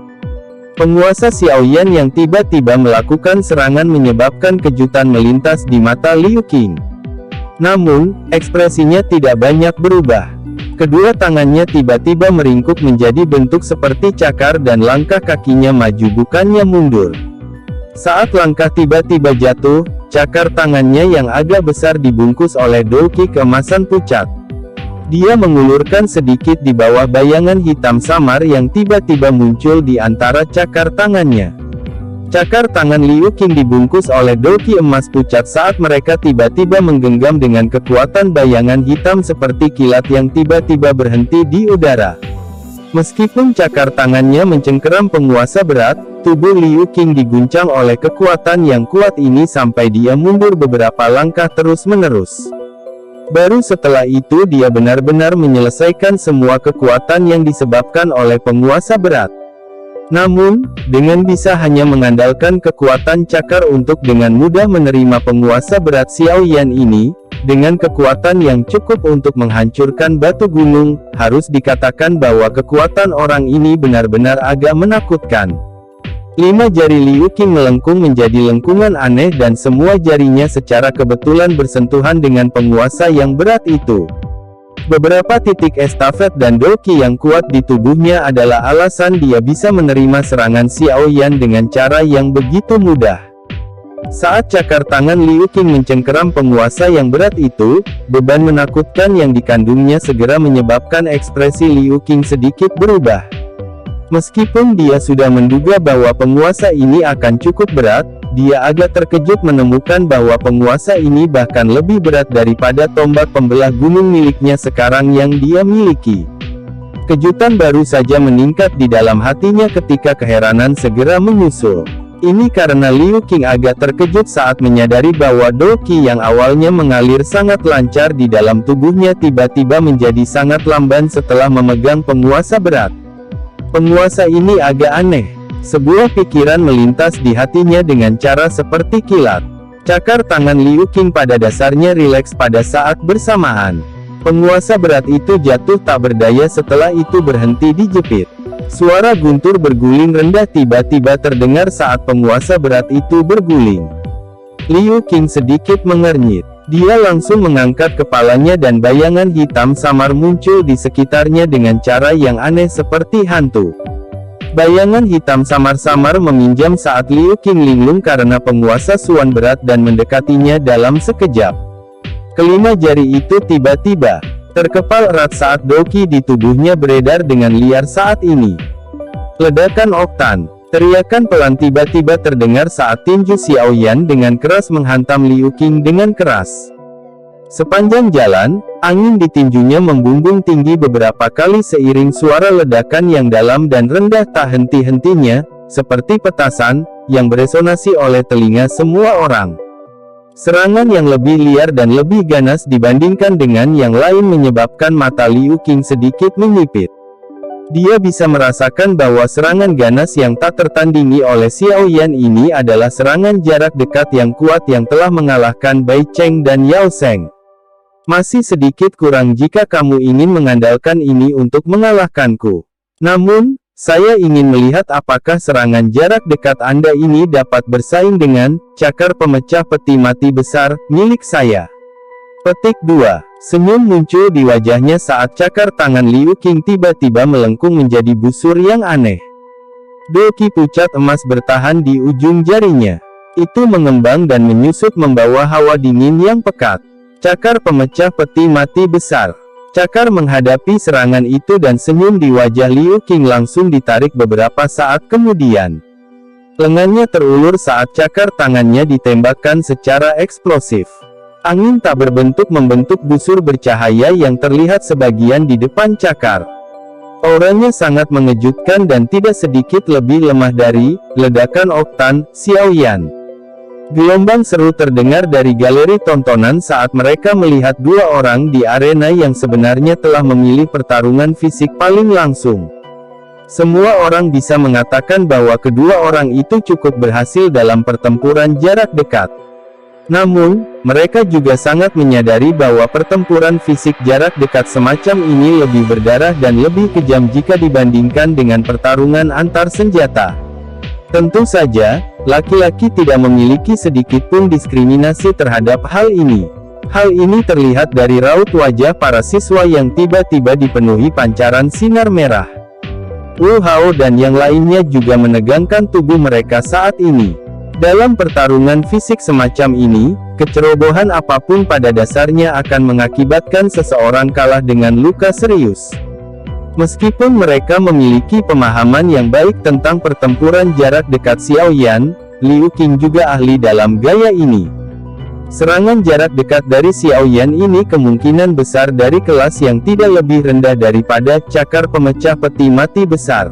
Penguasa Xiaoyan yang tiba-tiba melakukan serangan menyebabkan kejutan melintas di mata Liu Qing. Namun, ekspresinya tidak banyak berubah. Kedua tangannya tiba-tiba meringkuk menjadi bentuk seperti cakar dan langkah kakinya maju bukannya mundur. Saat langkah tiba-tiba jatuh, cakar tangannya yang agak besar dibungkus oleh dolki keemasan pucat. Dia mengulurkan sedikit di bawah bayangan hitam samar yang tiba-tiba muncul di antara cakar tangannya. Cakar tangan Liu Qing dibungkus oleh dolki emas pucat saat mereka tiba-tiba menggenggam dengan kekuatan bayangan hitam seperti kilat yang tiba-tiba berhenti di udara. Meskipun cakar tangannya mencengkeram penguasa berat, tubuh Liu Qing diguncang oleh kekuatan yang kuat ini sampai dia mundur beberapa langkah terus-menerus. Baru setelah itu dia benar-benar menyelesaikan semua kekuatan yang disebabkan oleh penguasa berat. Namun, dengan bisa hanya mengandalkan kekuatan cakar untuk dengan mudah menerima penguasa berat Xiaoyan ini, dengan kekuatan yang cukup untuk menghancurkan batu gunung, harus dikatakan bahwa kekuatan orang ini benar-benar agak menakutkan. 5 jari Liu Qing melengkung menjadi lengkungan aneh dan semua jarinya secara kebetulan bersentuhan dengan penguasa yang berat itu. Beberapa titik estafet dan dolki yang kuat di tubuhnya adalah alasan dia bisa menerima serangan Xiaoyan dengan cara yang begitu mudah. Saat cakar tangan Liu Qing mencengkeram penguasa yang berat itu, beban menakutkan yang dikandungnya segera menyebabkan ekspresi Liu Qing sedikit berubah. Meskipun dia sudah menduga bahwa penguasa ini akan cukup berat, dia agak terkejut menemukan bahwa penguasa ini bahkan lebih berat daripada tombak pembelah gunung miliknya sekarang yang dia miliki. Kejutan baru saja meningkat di dalam hatinya ketika keheranan segera menyusul. Ini karena Liu Qing agak terkejut saat menyadari bahwa Do Qi yang awalnya mengalir sangat lancar di dalam tubuhnya tiba-tiba menjadi sangat lamban setelah memegang penguasa berat. Penguasa ini agak aneh. Sebuah pikiran melintas di hatinya dengan cara seperti kilat. Cakar tangan Liu Qing pada dasarnya rileks pada saat bersamaan. Penguasa berat itu jatuh tak berdaya setelah itu berhenti dijepit. Suara guntur berguling rendah tiba-tiba terdengar saat penguasa berat itu berguling. Liu Qing sedikit mengernyit. Dia langsung mengangkat kepalanya dan bayangan hitam samar muncul di sekitarnya dengan cara yang aneh seperti hantu. Bayangan hitam samar-samar meminjam saat Liu Qing linglung karena penguasa Suan berat dan mendekatinya dalam sekejap. Kelima jari itu tiba-tiba terkepal erat saat Do Qi di tubuhnya beredar dengan liar saat ini. Ledakan oktan, teriakan pelan tiba-tiba terdengar saat tinju Xiaoyan dengan keras menghantam Liu Qing dengan keras. Sepanjang jalan, angin di tinjunya membumbung tinggi beberapa kali seiring suara ledakan yang dalam dan rendah tak henti-hentinya, seperti petasan, yang beresonasi oleh telinga semua orang. Serangan yang lebih liar dan lebih ganas dibandingkan dengan yang lain menyebabkan mata Liu Qing sedikit menyipit. Dia bisa merasakan bahwa serangan ganas yang tak tertandingi oleh Xiaoyan ini adalah serangan jarak dekat yang kuat yang telah mengalahkan Bai Cheng dan Yao Sheng. Masih sedikit kurang jika kamu ingin mengandalkan ini untuk mengalahkanku. Namun, saya ingin melihat apakah serangan jarak dekat Anda ini dapat bersaing dengan cakar pemecah peti mati besar milik saya. Petik 2. Senyum muncul di wajahnya saat cakar tangan Liu Qing tiba-tiba melengkung menjadi busur yang aneh. Do Qi pucat emas bertahan di ujung jarinya. Itu mengembang dan menyusut membawa hawa dingin yang pekat. Cakar pemecah peti mati besar. Cakar menghadapi serangan itu dan senyum di wajah Liu Qing langsung ditarik beberapa saat kemudian. Lengannya terulur saat cakar tangannya ditembakkan secara eksplosif. Angin tak berbentuk membentuk busur bercahaya yang terlihat sebagian di depan cakar. Auranya sangat mengejutkan dan tidak sedikit lebih lemah dari ledakan oktan Xiaoyan. Gelombang seru terdengar dari galeri tontonan saat mereka melihat dua orang di arena yang sebenarnya telah memilih pertarungan fisik paling langsung. Semua orang bisa mengatakan bahwa kedua orang itu cukup berhasil dalam pertempuran jarak dekat. Namun, mereka juga sangat menyadari bahwa pertempuran fisik jarak dekat semacam ini lebih berdarah dan lebih kejam jika dibandingkan dengan pertarungan antar senjata. Tentu saja, laki-laki tidak memiliki sedikit pun diskriminasi terhadap hal ini. Hal ini terlihat dari raut wajah para siswa yang tiba-tiba dipenuhi pancaran sinar merah. Wu Hao dan yang lainnya juga menegangkan tubuh mereka saat ini. Dalam pertarungan fisik semacam ini, kecerobohan apapun pada dasarnya akan mengakibatkan seseorang kalah dengan luka serius. Meskipun mereka memiliki pemahaman yang baik tentang pertempuran jarak dekat Xiaoyan, Liu Qing juga ahli dalam gaya ini. Serangan jarak dekat dari Xiaoyan ini kemungkinan besar dari kelas yang tidak lebih rendah daripada cakar pemecah peti mati besar.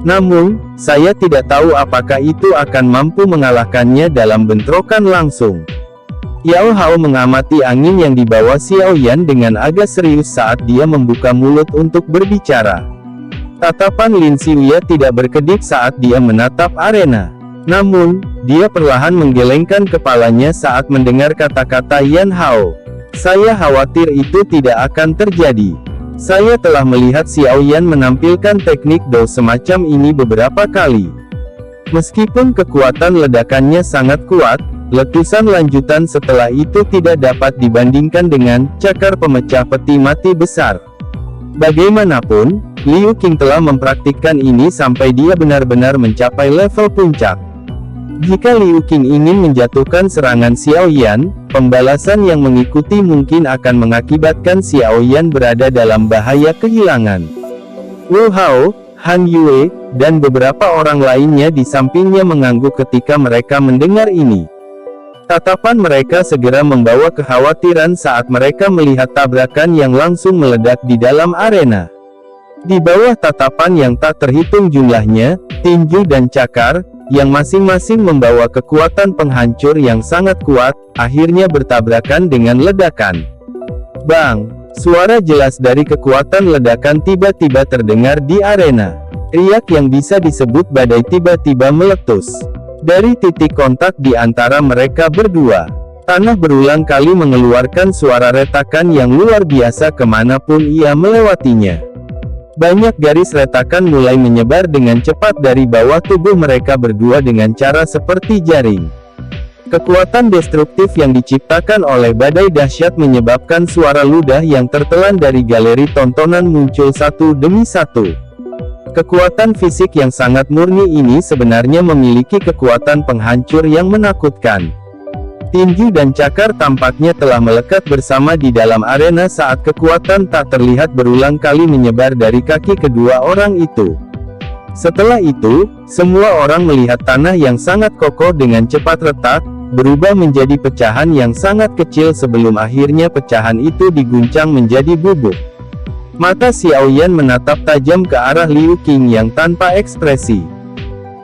Namun, saya tidak tahu apakah itu akan mampu mengalahkannya dalam bentrokan langsung. Yao Hao mengamati angin yang dibawa Xiaoyan dengan agak serius saat dia membuka mulut untuk berbicara. Tatapan Lin Xiuya tidak berkedip saat dia menatap arena. Namun, dia perlahan menggelengkan kepalanya saat mendengar kata-kata Yan Hao. Saya khawatir itu tidak akan terjadi. Saya telah melihat Xiaoyan menampilkan teknik Do semacam ini beberapa kali. Meskipun kekuatan ledakannya sangat kuat, letusan lanjutan setelah itu tidak dapat dibandingkan dengan cakar pemecah peti mati besar. Bagaimanapun, Liu Qing telah mempraktikkan ini sampai dia benar-benar mencapai level puncak. Jika Liu Qing ingin menjatuhkan serangan Xiaoyan, pembalasan yang mengikuti mungkin akan mengakibatkan Xiaoyan berada dalam bahaya kehilangan. Wu Hao, Han Yue, dan beberapa orang lainnya di sampingnya mengangguk ketika mereka mendengar ini. Tatapan mereka segera membawa kekhawatiran saat mereka melihat tabrakan yang langsung meledak di dalam arena. Di bawah tatapan yang tak terhitung jumlahnya, tinju dan cakar, yang masing-masing membawa kekuatan penghancur yang sangat kuat, akhirnya bertabrakan dengan ledakan. Bang! Suara jelas dari kekuatan ledakan tiba-tiba terdengar di arena. Riak yang bisa disebut badai tiba-tiba meletus. Dari titik kontak di antara mereka berdua, tanah berulang kali mengeluarkan suara retakan yang luar biasa kemanapun ia melewatinya. Banyak garis retakan mulai menyebar dengan cepat dari bawah tubuh mereka berdua dengan cara seperti jaring. Kekuatan destruktif yang diciptakan oleh badai dahsyat menyebabkan suara ludah yang tertelan dari galeri tontonan muncul satu demi satu. Kekuatan fisik yang sangat murni ini sebenarnya memiliki kekuatan penghancur yang menakutkan. Tinju dan cakar tampaknya telah melekat bersama di dalam arena saat kekuatan tak terlihat berulang kali menyebar dari kaki kedua orang itu. Setelah itu, semua orang melihat tanah yang sangat kokoh dengan cepat retak, berubah menjadi pecahan yang sangat kecil sebelum akhirnya pecahan itu diguncang menjadi bubuk. Mata Xiao Yan menatap tajam ke arah Liu Qing yang tanpa ekspresi.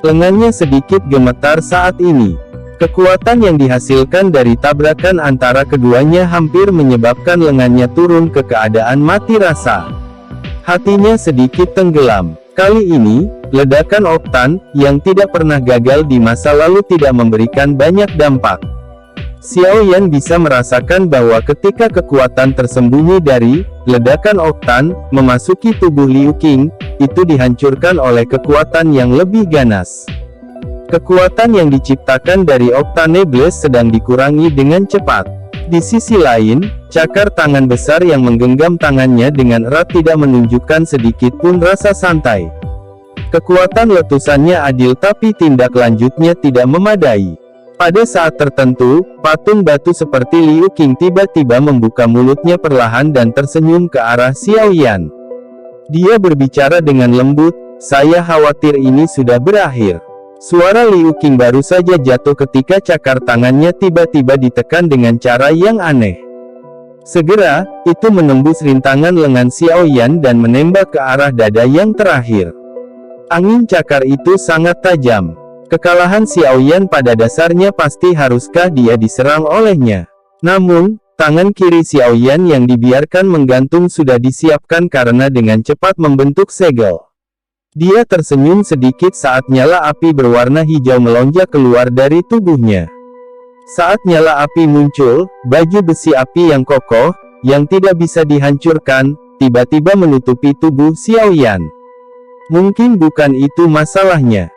Lengannya sedikit gemetar saat ini. Kekuatan yang dihasilkan dari tabrakan antara keduanya hampir menyebabkan lengannya turun ke keadaan mati rasa. Hatinya sedikit tenggelam. Kali ini, ledakan oktan, yang tidak pernah gagal di masa lalu tidak memberikan banyak dampak. Xiao Yan bisa merasakan bahwa ketika kekuatan tersembunyi dari ledakan oktan memasuki tubuh Liu Qing, itu dihancurkan oleh kekuatan yang lebih ganas. Kekuatan yang diciptakan dari Octane Blaze sedang dikurangi dengan cepat. Di sisi lain, cakar tangan besar yang menggenggam tangannya dengan erat tidak menunjukkan sedikit pun rasa santai. Kekuatan letusannya adil tapi tindak lanjutnya tidak memadai. Pada saat tertentu, patung batu seperti Liu Qing tiba-tiba membuka mulutnya perlahan dan tersenyum ke arah Xiao Yan. Dia berbicara dengan lembut, "Saya khawatir ini sudah berakhir." Suara Liu Qing baru saja jatuh ketika cakar tangannya tiba-tiba ditekan dengan cara yang aneh. Segera, itu menembus rintangan lengan Xiao Yan dan menembak ke arah dada yang terakhir. Angin cakar itu sangat tajam. Kekalahan Xiao Yan pada dasarnya pasti haruskah dia diserang olehnya. Namun, tangan kiri Xiao Yan yang dibiarkan menggantung sudah disiapkan karena dengan cepat membentuk segel. Dia tersenyum sedikit saat nyala api berwarna hijau melonjak keluar dari tubuhnya. Saat nyala api muncul, baju besi api yang kokoh, yang tidak bisa dihancurkan, tiba-tiba menutupi tubuh Xiao Yan. Mungkin bukan itu masalahnya.